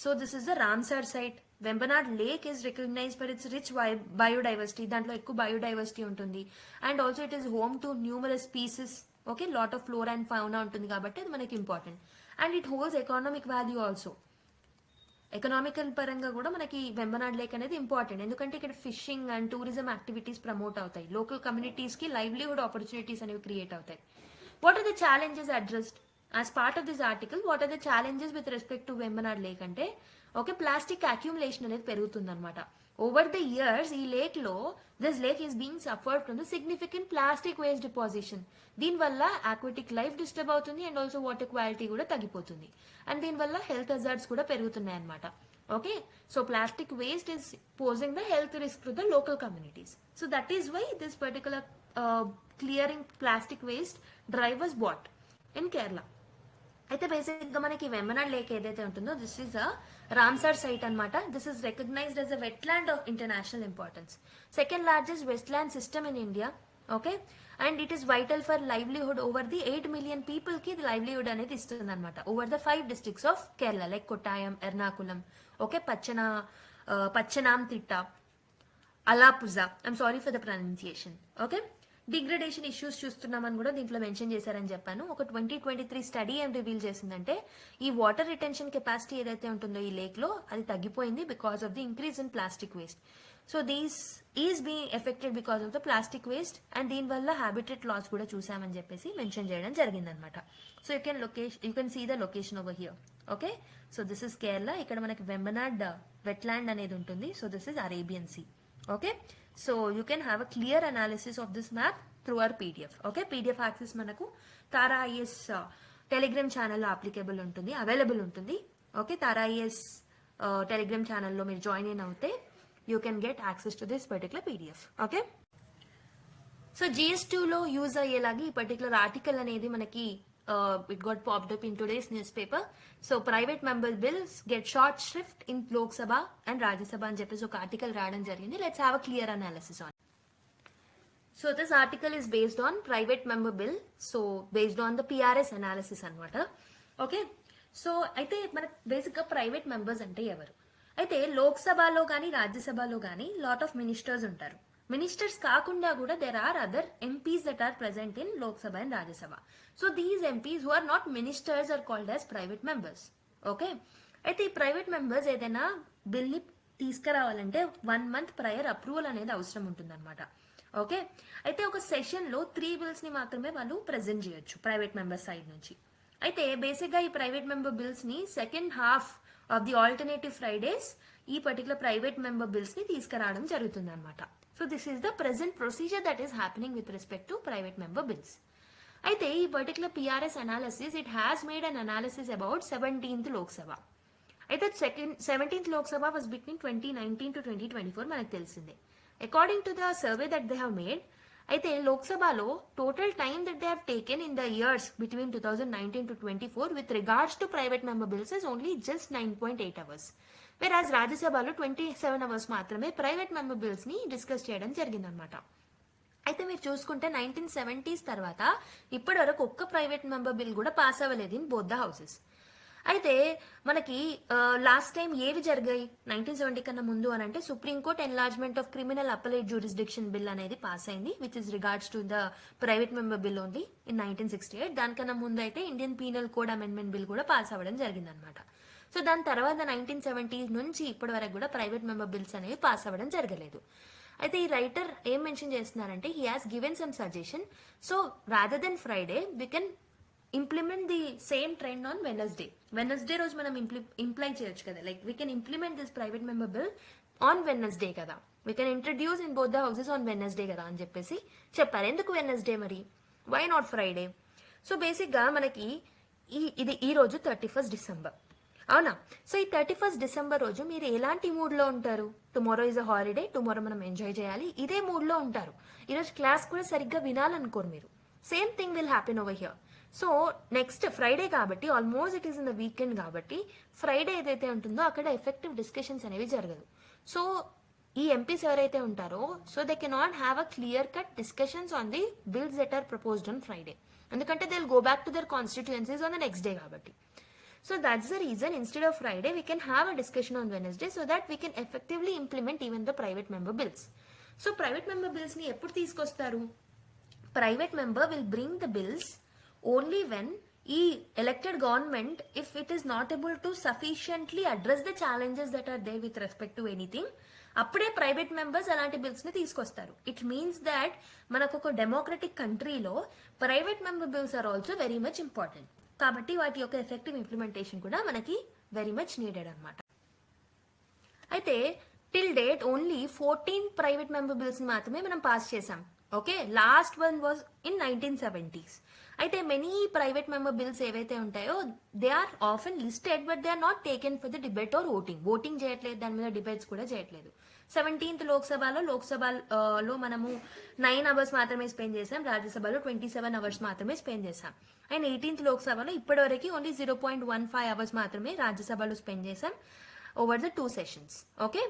So this is the Ramsar site. Vembanad lake is recognised for its rich biodiversity, దాంట్లో ఎక్కువ biodiversity ఉంటుంది. And also it is home to numerous species. Okay, lot of flora and fauna ఉంటుంది కాబట్టి అది మనకి important. And it holds economic value also. Economical పరంగా కూడా మనకి వెంబనాడ్ లేక్ అనేది ఇంపార్టెంట్, ఎందుకంటే ఇక్కడ fishing and tourism activities promote అవుతాయి, లోకల్ కమ్యూనిటీస్ కి లైవ్లీహుడ్ ఆపర్చునిటీస్ అనేవి క్రియేట్ అవుతాయి. What are the challenges addressed as part of this article? What are the challenges with respect to Vembanad lake అంటే, ఓకే, ప్లాస్టిక్ అక్యూములేషన్ అనేది పెరుగుతుంది అనమాట. Over the years ఈ lake లో this lake is being suffered from the significant plastic waste deposition. దీనివల్ల aquatic life disturb అవుతుంది and also water quality కూడా తగ్గిపోతుంది. అండ్ దీనివల్ల హెల్త్ హజార్డ్స్ కూడా పెరుగుతున్నాయి అనమాట. Okay, so plastic waste is posing the health risk to the local communities. So that is why this particular clearing plastic waste drive was bought in Kerala. అయితే basic గా మనకి Vembanad lake ఏదైతే ఉంటుందో this is a Ramsar site అనమాట. This is recognised as a wetland of international importance, second largest wetland system in India. Okay, and it is vital for livelihood. Over the 8 million people కి livelihood అనేది ఇస్తుంది అనమాట. Over the 5 districts of Kerala like Kottayam, Ernakulam, okay, Pathanamthitta, Alappuzha. I'm sorry for the pronunciation. Okay, degradation issues చూస్తున్నామని కూడా దీంట్లో mention చేశారని చెప్పాను. ఒక 2023 స్టడీ ఏం రివీల్ చేసిందంటే ఈ వాటర్ రిటెన్షన్ కెపాసిటీ ఏదైతే ఉంటుందో ఈ లేక్ లో అది తగ్గిపోయింది because of the increase in plastic waste. So these is being affected because of the plastic waste and దీనివల్ల హ్యాబిటెట్ లాస్ కూడా చూసామని చెప్పేసి మెన్షన్ చేయడం జరిగిందనమాట. So you can see the location over here. Okay, so this is Kerala. ఇక్కడ మనకి Vembanad wetland అనేది ఉంటుంది. So this is Arabian sea. Okay, so you can have a clear analysis of this map through our PDF. Okay, PDF access మనకు తారా is Telegram ఛానల్లో applicable ఉంటుంది, available ఉంటుంది. Okay, Tara is Telegram ఛానల్లో మీరు join అయిన అవుతే you can get access to this particular PDF. Okay, so GS2 లో use అయ్యేలాగా ఈ పర్టికులర్ ఆర్టికల్ అనేది మనకి it got popped up in today's newspaper. So private member bills get short shrift in Lok Sabha and Rajya Sabha అని చెప్పేసి ఒక article రావడం జరిగింది. Let's have a clear analysis on it. So this article is based on private member bill, so based on the PRS analysis అన్నమాట. Okay, so అయితే మన basic గా private members అంటే ఎవరు? అయితే లోక్సభలో కానీ రాజ్యసభలో కానీ లాట్ ఆఫ్ మినిస్టర్స్ ఉంటారు. మినిస్టర్స్ కాకుండా కూడా there are other MPs that are present in Lok Sabha and Rajya Sabha. So these MPs who are not ministers are called as private members. Okay, అయితే ఈ ప్రైవేట్ మెంబర్స్ ఏదైనా బిల్ ని తీసుకురావాలంటే 1 month ప్రయర్ అప్రూవల్ అనేది అవసరం ఉంటుందన్నమాట. ఓకే, అయితే ఒక సెషన్ లో 3 bills ని మాత్రమే వాళ్ళు ప్రెజెంట్ చేయొచ్చు ప్రైవేట్ మెంబర్స్ సైడ్ నుంచి. అయితే బేసిక్గా ఈ ప్రైవేట్ మెంబర్ బిల్స్ని second half of the alternative Fridays ఈ పర్టికులర్ ప్రైవేట్ మెంబర్ బిల్స్ని తీసుకురావడం జరుగుతుంది అనమాట. So this is the present procedure that is happening with respect to private member bills. అయితే ఈ particular PRS analysis it has made an analysis about 17th Lok Sabha. అయితే 17th Lok Sabha was between 2019 to 2024 మనకు తెలిసిందే. According to the survey that they have made, అయితే లోక్సభలో total time that they have taken in the years between 2019 to 24 with regards to private member bills is only just 9.8 hours. వెరాజ్ రాజ్యసభలో 27 hours మాత్రమే private member bills ని discuss చేయడం జరిగిందనమాట. అయితే మీరు చూసుకుంటే 1970s తర్వాత ఇప్పటి వరకు ఒక్క ప్రైవేట్ మెంబర్ బిల్ కూడా పాస్ అవ్వలేదు ఇన్ బోత్ ద హౌసెస్. అయితే మనకి లాస్ట్ టైం ఏవి జరిగాయి 1970 కన్నా ముందు అని అంటే, supreme court enlargement of criminal appellate jurisdiction bill అనేది పాస్ అయింది which is regards to the private member bill only in 1968. దానికన్నా ముందు అయితే Indian penal code amendment bill కూడా పాస్ అవ్వడం జరిగిందనమాట. సో దాని తర్వాత 1970s నుంచి ఇప్పటి వరకు కూడా ప్రైవేట్ మెంబర్ బిల్స్ అనేవి పాస్ అవ్వడం జరగలేదు. అయితే ఈ రైటర్ ఏం మెన్షన్ చేస్తున్నారంటే, he has given some suggestion. So rather than Friday we can implement the same trend on Wednesday రోజు మనం ఇంప్లై చేయొచ్చు కదా, like we can implement this private member bill on Wednesday కదా, we can introduce in both the houses on Wednesday కదా అని చెప్పేసి చెప్పారు. ఎందుకు వెనస్డే మరి, వై నాట్ ఫ్రైడే? సో బేసిక్గా మనకి ఇది ఈ రోజు 31st డిసెంబర్ అవునా. సో ఈ 31st డిసెంబర్ రోజు మీరు ఎలాంటి మూడ్లో ఉంటారు? Tomorrow is a holiday, tomorrow మనం ఎంజాయ్ చేయాలి, ఇదే మూడ్లో ఉంటారు. ఈరోజు క్లాస్ కూడా సరిగ్గా వినాలనుకోరు మీరు. Same thing will happen over here. So next Friday కాబట్టి almost it is in the weekend కాబట్టి ఫ్రైడే ఏదైతే ఉంటుందో అక్కడ ఎఫెక్టివ్ డిస్కషన్స్ అనేవి జరగదు. సో ఈ ఎంపీస్ ఎవరైతే ఉంటారో so they cannot have a clear cut discussions on the bills that are proposed on Friday, ఎందుకంటే they will go back to their constituencies on the next day కాబట్టి. So that's the reason instead of Friday we can have a discussion on Wednesday so that we can effectively implement even the private member bills. So private member bills ni eppudu teeskostaru? Private member will bring the bills only when elected government, if it is not able to sufficiently address the challenges that are there with respect to anything, అప్పుడే private members అలాంటి bills ని తీసుకొస్తారు. It means that మనకు ఒక democratic కంట్రీలో private member bills are also very much important. కాబట్టి వాటి యొక్క ఎఫెక్టివ్ ఇంప్లిమెంటేషన్ కూడా మనకి వెరీ మచ్ నీడెడ్ అనమాట. అయితే till date only 14 private member bills మాత్రమే మనం పాస్ చేసాం. Okay, last one was in 1970s. అయితే మెనీ ప్రైవేట్ మెంబర్ బిల్స్ ఏవైతే ఉంటాయో they are often listed but they are not taken for the debate or voting చేయట్లేదు, దాని మీద debates కూడా చేయట్లేదు. 17th లోక్సభలో మనము 9 hours మాత్రమే స్పెండ్ చేసాం, రాజ్యసభలో 27 hours మాత్రమే స్పెండ్ చేసాం. అండ్ 18th లోక్సభలో ఇప్పటివరకు ఓన్లీ 0.15 hours మాత్రమే రాజ్యసభలో స్పెండ్ చేసాం over the 2 sessions. Okay,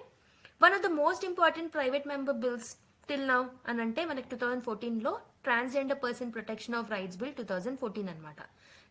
one of the most important private member bills till now అని అంటే మనకి 2014లో transgender person protection of rights bill 2014 అనమాట.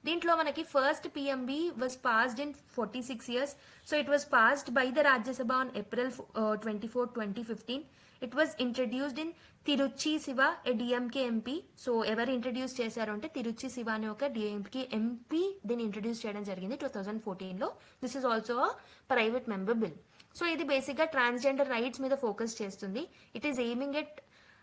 దీంట్లో మనకి first PMB was passed in 46 years. So it was passed by the Rajya Sabha on April 24, 2015. It was introduced in Tiruchi Siva, a DMK MP. సో ఎవరు introduce చేశారు అంటే తిరుచి శివ అనే ఒక డిఎంకే ఎంపీ దీన్ని ఇంట్రడ్యూస్ చేయడం జరిగింది 2014లో. This is also a private member bill. So ఇది బేసిక్గా ట్రాన్స్జెండర్ రైట్స్ మీద ఫోకస్ చేస్తుంది. It is aiming at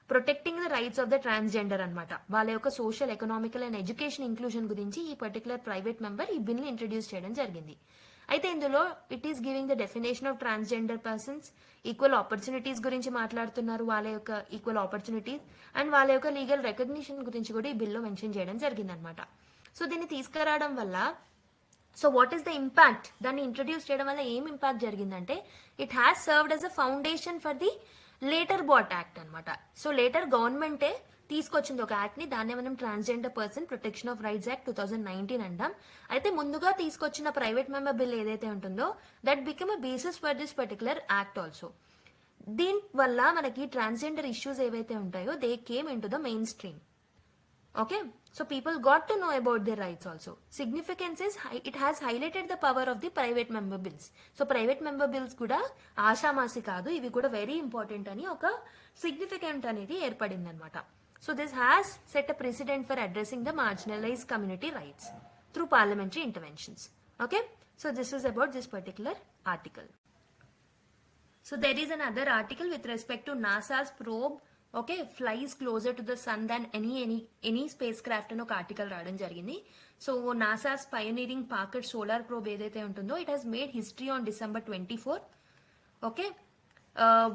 protecting the rights of the transgender అనమాట. వాళ్ళ యొక్క social, economical and education inclusion గురించి ఈ పర్టికులర్ ప్రైవేట్ మెంబర్ ఈ బిల్ని ఇంట్రడ్యూస్ చేయడం జరిగింది. అయితే ఇందులో it is giving the definition of transgender persons, equal opportunities గురించి మాట్లాడుతున్నారు, వాళ్ళ యొక్క ఈక్వల్ ఆపర్చునిటీస్ అండ్ వాళ్ళ యొక్క లీగల్ రికగ్నిషన్ గురించి కూడా ఈ బిల్లో మెన్షన్ చేయడం జరిగింది అనమాట. సో దీన్ని తీసుకురావడం వల్ల so what is the impact, దాన్ని ఇంట్రడ్యూస్ చేయడం వల్ల ఏం ఇంపాక్ట్ జరిగిందంటే it has served as a foundation for the later but act అనమాట. సో లేటర్ గవర్నమెంటే తీసుకొచ్చింది ఒక యాక్ట్ ని, దాన్నే మనం transgender person protection of rights act 2019 అంటాం. అయితే ముందుగా తీసుకొచ్చిన ప్రైవేట్ మెంబర్ బిల్ ఏదైతే ఉంటుందో that become a basis for this particular act also. దీని వల్ల మనకి ట్రాన్స్జెండర్ ఇష్యూస్ ఏవైతే ఉంటాయో they came in to the main stream. Okay, so people got to know about their rights also. Significance is it has highlighted the power of the private member bills. So private member bills kuda ఆషామాసి కాదు, ఇవి కూడా very important అని ఒక significant అనేది ఏర్పడింది అనమాట. So this has set a president for addressing the marginalised community rights through parliamentary interventions. Okay, so this is about this particular article. So there is another article with respect to NASA's probe okay flies closer to the sun than any space craft అని ఒక article రావడం జరిగింది. So NASA's pioneering Parker solar probe ఏదైతే ఉంటుందో it has made history on December 24. Okay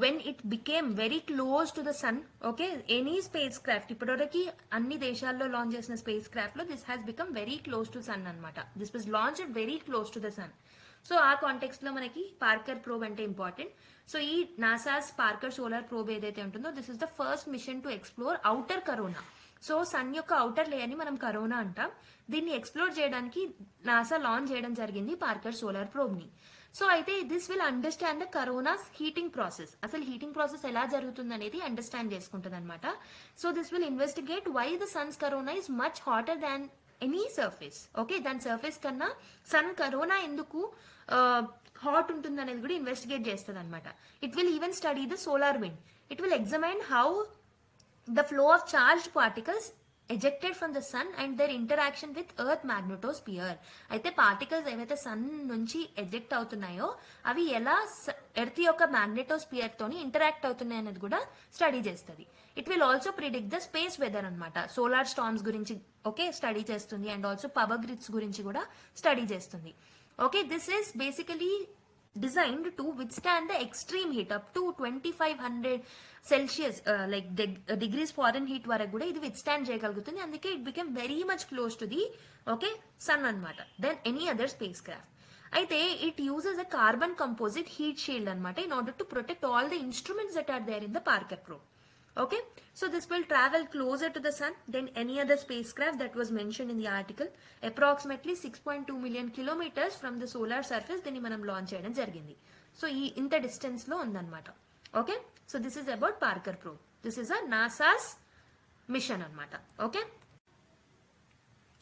when it became very close to the sun, okay, any spacecraft ఇప్పటివరకు అన్ని దేశాల్లో launch చేసిన స్పేస్ క్రాఫ్ట్ లో this has become very close to sun అనమాట. This was launched very close to the sun. So ఆ context లో మనకి Parker probe అంటే ఇంపార్టెంట్. సో ఈ నాసాస్ పార్కర్ సోలార్ ప్రోబ్ ఏదైతే ఉంటుందో this is the first mission to explore outer corona. So sun యొక్క outer layer ని మనం కరోనా అంటాం. దీన్ని ఎక్స్ప్లోర్ చేయడానికి నాసా లాంచ్ చేయడం జరిగింది పార్కర్ సోలార్ ప్రోబ్ ని. సో అయితే this will understand the corona's heating process. అసలు హీటింగ్ ప్రాసెస్ ఎలా జరుగుతుంది అనేది అండర్స్టాండ్ చేసుకుంటుంది అనమాట. So this will investigate why the sun's corona is much hotter than any surface. Okay దాని సర్ఫేస్ కన్నా సన్ కరోనా ఎందుకు హాట్ ఉంటుంది అనేది కూడా ఇన్వెస్టిగేట్ చేస్తుంది అనమాట. It will even study the solar wind. It will examine how the flow of charged particles ejected from the sun and their interaction with earth magnetosphere. అయితే particles ఏవైతే sun నుంచి eject అవుతున్నాయో అవి ఎలా ఎర్త్ యొక్క మ్యాగ్నెటోస్పియర్ తోని ఇంటరాక్ట్ అవుతున్నాయి అనేది కూడా స్టడీ చేస్తుంది. It will also predict the space weather అనమాట. సోలార్ స్టార్మ్స్ గురించి ఓకే స్టడీ చేస్తుంది అండ్ ఆల్సో పవర్ గ్రిడ్స్ గురించి కూడా స్టడీ చేస్తుంది. Okay this is basically designed to withstand the extreme heat up to 2500 Celsius like degrees Fahrenheit వరకు కూడా ఇది withstand చేయగలుగుతుంది. అందుకే it became very much close to the okay sun అనమాట than any other spacecraft. అయితే it uses a carbon composite heat shield అనమాట in order to protect all the instruments that are there in the Parker probe. Okay, so this will travel closer to the sun than any other spacecraft that was mentioned in the article. Approximately 6.2 million kilometers from the solar surface దీన్ని మనం launch చేయడం జరిగింది. So ఈ ఇంత distance లో ఉందన్నమాట. Okay so this is about Parker probe. This is a NASA's mission అనమాట. Okay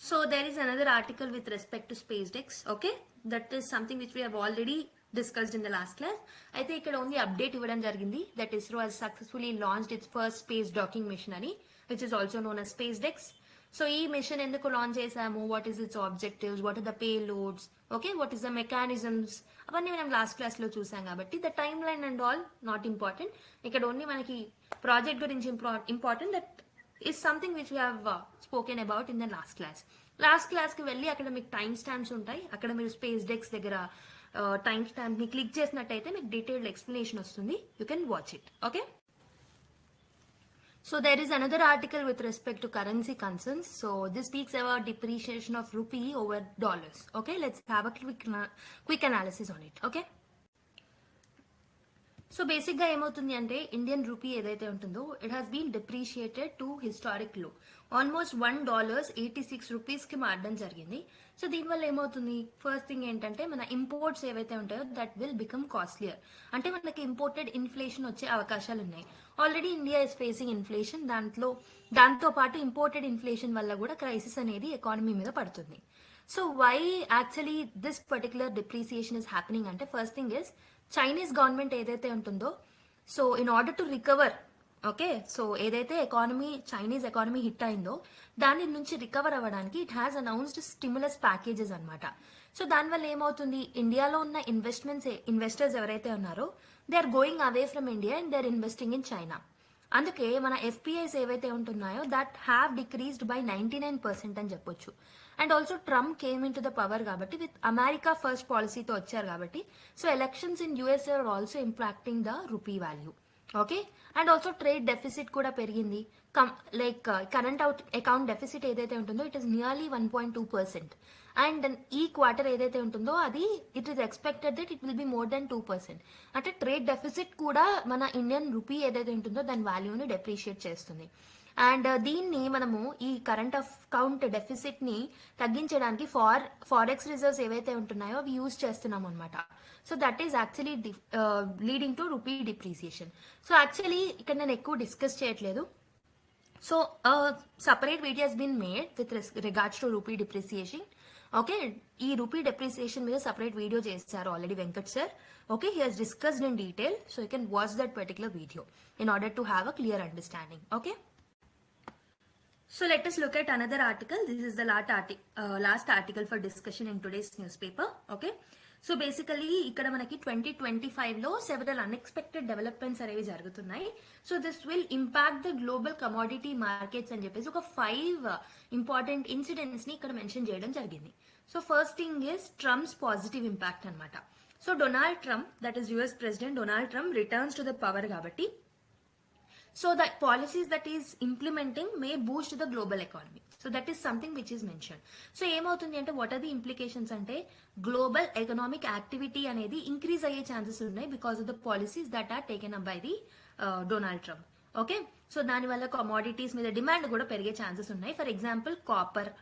so there is another article with respect to SpaceX. Okay, that is something which we have already discussed in the last class. అయితే ఇక్కడ only update ఇవ్వడం జరిగింది that ISRO has successfully launched its first space docking mission అని which is also known as SpaceX. So ఈ mission ఎందుకు launch చేసాము, what is its objectives, what are the payloads, okay what is the mechanisms, అవన్నీ మనం last class లో చూసాం కాబట్టి the timeline and all not important. ఇక్కడ only మనకి ప్రాజెక్ట్ గురించి important that is something which we have spoken about in the last class. Last class కి వెళ్ళి అక్కడ మీకు టైం స్టాంప్స్ ఉంటాయి. అక్కడ మీరు స్పేస్ డెక్స్ దగ్గర టైం స్టాంప్ ని క్లిక్ చేసినట్టయితే మీకు డీటెయిల్డ్ ఎక్స్ప్లెనేషన్ వస్తుంది. You can watch it. Okay so there is another article with respect to currency concerns. So this speaks about depreciation of rupee over dollars. Okay, let's have a quick analysis on it. Okay, so basic గా ఏమవుతుంది అంటే Indian rupee ఏదైతే ఉంటుందో it has been depreciated to historic low. Almost $1.86 కి మారడం జరిగింది. So దీనివల్ల ఏమవుతుంది, ఫస్ట్ థింగ్ ఏంటంటే మన ఇంపోర్ట్స్ ఏవైతే ఉంటాయో దట్ విల్ బికమ్ కాస్ట్లియర్. అంటే మనకి ఇంపోర్టెడ్ ఇన్ఫ్లేషన్ వచ్చే అవకాశాలు ఉన్నాయి. Already India is facing inflation. దాంతో పాటు ఇంపోర్టెడ్ ఇన్ఫ్లేషన్ వల్ల కూడా క్రైసిస్ అనేది ఎకానమీ మీద పడుతుంది. So why actually this particular depreciation is happening అంటే first thing is Chinese government ఏదైతే ఉంటుందో so in order to recover okay so ఏదైతే చైనీస్ ఎకానమీ హిట్ అయిందో దాని నుంచి రికవర్ అవ్వడానికి it has announced stimulus packages అనమాట. సో దానివల్ల ఏమవుతుంది, ఇండియాలో ఉన్న ఇన్వెస్టర్స్ ఎవరైతే ఉన్నారో they are going away from India and they are investing in China. అందుకే మన ఎఫ్పిఐస్ ఏవైతే ఉంటున్నాయో దట్ హ్యావ్ డిక్రీస్డ్ బై 99% అని చెప్పొచ్చు. And also Trump came in to the power కాబట్టి విత్ అమెరికా ఫస్ట్ పాలసీతో వచ్చారు కాబట్టి so elections in USA are also impacting the rupee value. Okay and also trade deficit కూడా పెరిగింది. లైక్ కరెంట్ అకౌంట్ డెఫిసిట్ ఏదైతే ఉంటుందో ఇట్ ఇస్ నియర్లీ 1.2%. అండ్ ఈ quarter ఏదైతే ఉంటుందో అది it is expected that it will be more than 2%. అంటే trade deficit కూడా మన ఇండియన్ రూపీ ఏదైతే ఉంటుందో దాని వాల్యూని డెప్రిషియేట్ చేస్తుంది. అండ్ దీన్ని మనము ఈ కరెంట్ అకౌంట్ డెఫిసిట్ ని తగ్గించడానికి ఫారెక్స్ రిజర్వ్స్ ఏవైతే ఉంటున్నాయో అవి యూజ్ చేస్తున్నాం అనమాట. So that is actually leading to rupee depreciation. So actually ఇక్కడ నేను ఎక్కువ డిస్కస్ చేయట్లేదు. So separate video has been made with regards to rupee depreciation. Okay ఈ రూపీ డిప్రిసియేషన్ మీద సపరేట్ వీడియో చేశారు already Venkat sir. Okay he has discussed in detail. So you can watch that particular video in order to have a clear understanding. Okay so let us look at another article. This is the last article for discussion in today's newspaper. Okay, so basically ఇక్కడ మనకి 2025లో several unexpected developments అనేవి జరుగుతున్నాయి. So this will impact the global commodity markets అని చెప్పేసి ఒక 5 important incidents ని ఇక్కడ mention చేయడం జరిగింది. So first thing is Trump's positive impact అనమాట. So Donald Trump, that is US president Donald Trump returns to the power కాబట్టి so the policies that is implementing may boost the global economy. So that is something which is mentioned. So ఏమవుతుంది అంటే what are the implications అంటే global economic activity అనేది increase అయ్యే chances ఉన్నాయి because of the policies that are taken up by the Donald Trump. Okay, so దానివల్ల commodities మీద demand కూడా పెరిగే ఛాన్సెస్ ఉన్నాయి. For example copper,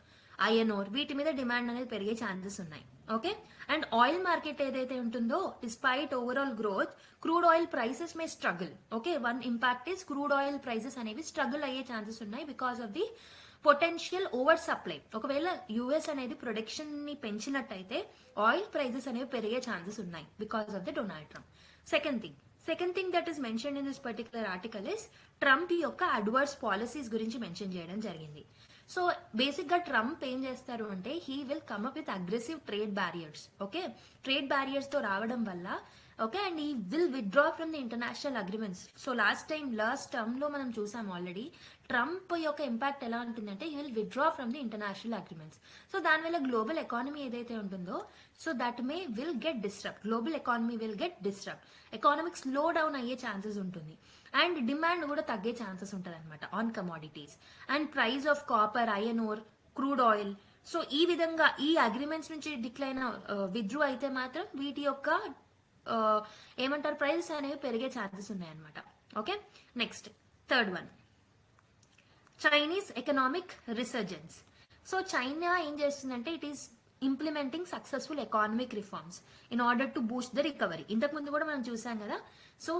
iron ore, వీటి మీద డిమాండ్ అనేది పెరిగే ఛాన్సెస్ ఉన్నాయి. ఓకే, అండ్ ఆయిల్ మార్కెట్ ఏదైతే ఉంటుందో despite overall growth crude oil prices May struggle. Okay, one impact is crude oil prices అనేవి స్ట్రగుల్ అయ్యే ఛాన్సెస్ ఉన్నాయి because of the potential over supply. ఒకవేళ యుఎస్ అనేది ప్రొడక్షన్ ని పెంచినట్టయితే ఆయిల్ ప్రైసెస్ అనేవి పెరిగే ఛాన్సెస్ ఉన్నాయి because of the Donald Trump. Second thing that is mention in this particular article is Trump యొక్క అడ్వర్స్ పాలసీస్ గురించి మెన్షన్ చేయడం జరిగింది. సో బేసిక్ గా ట్రంప్ ఏం చేస్తారు అంటే he will come up with aggressive trade barriers. Okay, trade barriers తో రావడం వల్ల ఓకే, అండ్ ఈ will withdraw from the international agreements. So last term లో మనం చూసాం ఆల్రెడీ ట్రంప్ యొక్క ఇంపాక్ట్ ఎలా ఉంటుందంటే he will withdraw from the international agreements. So దానివల్ల గ్లోబల్ ఎకానమీ ఏదైతే ఉంటుందో so that May will get disturb. Global economy will get disturb. Economic slow down అయ్యే ఛాన్సెస్ ఉంటుంది అండ్ డిమాండ్ కూడా తగ్గే ఛాన్సెస్ ఉంటుంది అనమాట on commodities. And price of copper, iron ore, crude oil, so ఈ విధంగా ఈ అగ్రిమెంట్స్ నుంచి డిక్లైన్ విత్డ్రూ అయితే మాత్రం వీటి యొక్క ఏమంటారు ప్రైసెస్ అనేవి పెరిగే ఛాన్సెస్ ఉన్నాయన్నమాట. Okay, next third one, Chinese economic resurgence. So China ఏం చేస్తుందంటే it is implementing successful economic reforms in order to boost the recovery. ఇంతకు ముందు కూడా మనం చూసాం కదా. So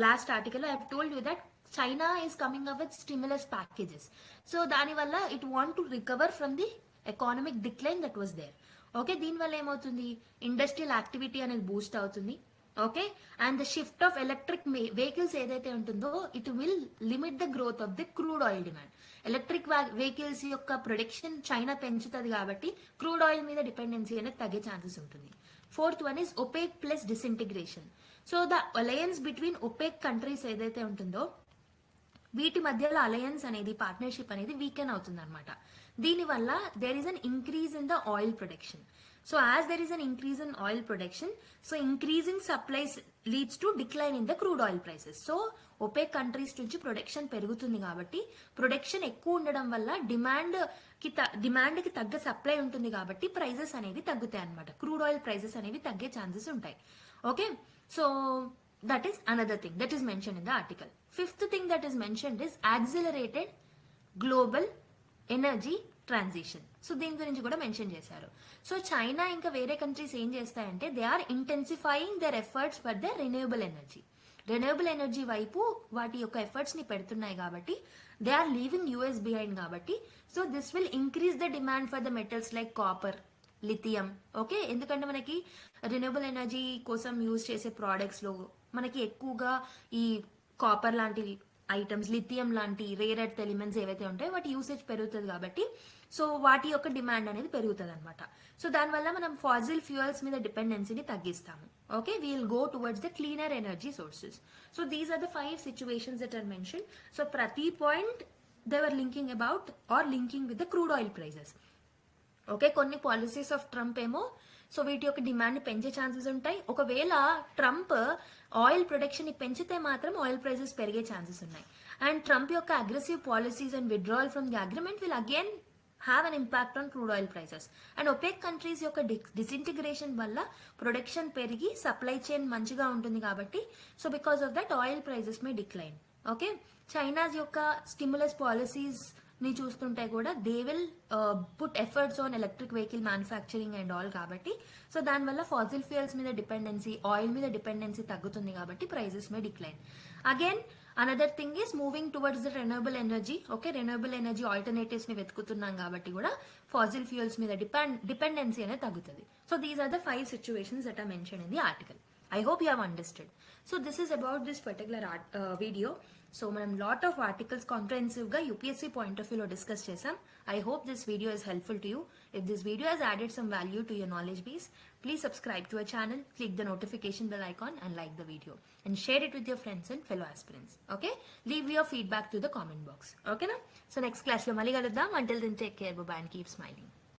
last article I have told you that China is coming up with stimulus packages. So దానివల్ల it want to recover from the economic decline that was there. Okay, దీనివల్ల ఏమవుతుంది industrial activity అనేది బూస్ట్ అవుతుంది. Okay, and the shift of electric vehicles ఏదైతే ఉంటుందో it will limit the growth of the crude oil demand. Electric vehicles యొక్క production China పెంచుతుంది కాబట్టి crude oil మీద డిపెండెన్సీ అనేది తగ్గే ఛాన్సెస్ ఉంటుంది. Fourth one is opaque plus disintegration. So the alliance between opaque countries ఏదైతే ఉంటుందో వీటి మధ్యలో అలయన్స్ అనేది పార్ట్నర్షిప్ అనేది వీకెన్ అవుతుంది అనమాట. దీనివల్ల there is an increase in the oil production. So as there is an increase in oil production, so increasing supplies leads to decline in the crude oil prices. So OPEC countries నుంచి production పెరుగుతుంది కాబట్టి production ఎక్కువ ఉండడం వల్ల demand కి తగ్గ supply ఉంటుంది కాబట్టి ప్రైజెస్ అనేవి తగ్గుతాయి అనమాట. క్రూడ్ ఆయిల్ ప్రైజెస్ అనేవి తగ్గే ఛాన్సెస్ ఉంటాయి. Okay, so that is another thing that is mentioned in the article. Fifth thing that is mentioned is accelerated global energy transition. So దీని గురించి కూడా మెన్షన్ చేశారు. సో చైనా ఇంకా వేరే కంట్రీస్ ఏం చేస్తాయంటే they are intensifying their efforts for the renewable energy వైపు వాటి యొక్క ఎఫర్ట్స్ ని పెడుతున్నాయి కాబట్టి they are leaving US behind కాబట్టి so this will increase the demand for the metals like copper, lithium. Okay, ఎందుకంటే మనకి రెన్యూవబుల్ ఎనర్జీ కోసం యూజ్ చేసే ప్రోడక్ట్స్ లో మనకి ఎక్కువగా ఈ కాపర్ లాంటి ఐటమ్స్, లిథియం లాంటి రేర్ ఎర్త్ ఎలిమెంట్స్ ఏవైతే ఉంటాయో వాటి యూసేజ్ పెరుగుతుంది కాబట్టి సో వాటి యొక్క డిమాండ్ అనేది పెరుగుతుంది అనమాట. సో దానివల్ల మనం ఫాజిల్ ఫ్యూయల్స్ మీద డిపెండెన్సీని తగ్గిస్తాము. Okay, we will go towards the cleaner energy sources. So these are the 5 situations that are mention. So ప్రతి point they were linking about are linking with the crude oil prices. Okay, కొన్ని policies of Trump ఏమో so వీటి యొక్క demand ని పెంచే chances ఉంటాయి. ఒకవేళ Trump oil production ని పెంచితే మాత్రం ఆయిల్ ప్రైసెస్ పెరిగే ఛాన్సెస్ ఉన్నాయి. అండ్ ట్రంప్ యొక్క aggressive policies and withdrawal from the agreement will again have an impact on crude oil prices. And opaque countries యొక్క డిసింటిగ్రేషన్ వల్ల ప్రొడక్షన్ పెరిగి సప్లై చైన్ మంచిగా ఉంటుంది కాబట్టి so because of that oil prices May decline. Okay, China's యొక్క stimulus policies ని చూస్తుంటే కూడా they will put efforts on electric vehicle manufacturing and all కాబట్టి సో దానివల్ల ఫాజిల్ ఫ్యూయల్స్ మీద డిపెండెన్సీ, ఆయిల్ మీద డిపెండెన్సీ తగ్గుతుంది కాబట్టి prices may decline. Again another thing is moving towards the renewable energy. Okay, renewable energy alternatives ని వెతుకుతున్నాం కాబట్టి కూడా ఫాజిల్ ఫ్యూయల్స్ మీద డిపెండెన్సీ అనేది తగ్గుతుంది. So these are the 5 situations that are mention in the article. I hope you have understood. So this is about this particular video. So మనం lot of articles comprehensive గా UPSC point of వ్యూలో discuss చేసాం. I hope this video is helpful to you. If this video has added some value to your knowledge base, please subscribe to our channel, click the notification bell icon and like the video and share it with your friends and fellow aspirants. Okay, leave your feedback to the comment box. Okay na? So next class lo mali kaluddam. Until then, take care, bye bye, and keep smiling.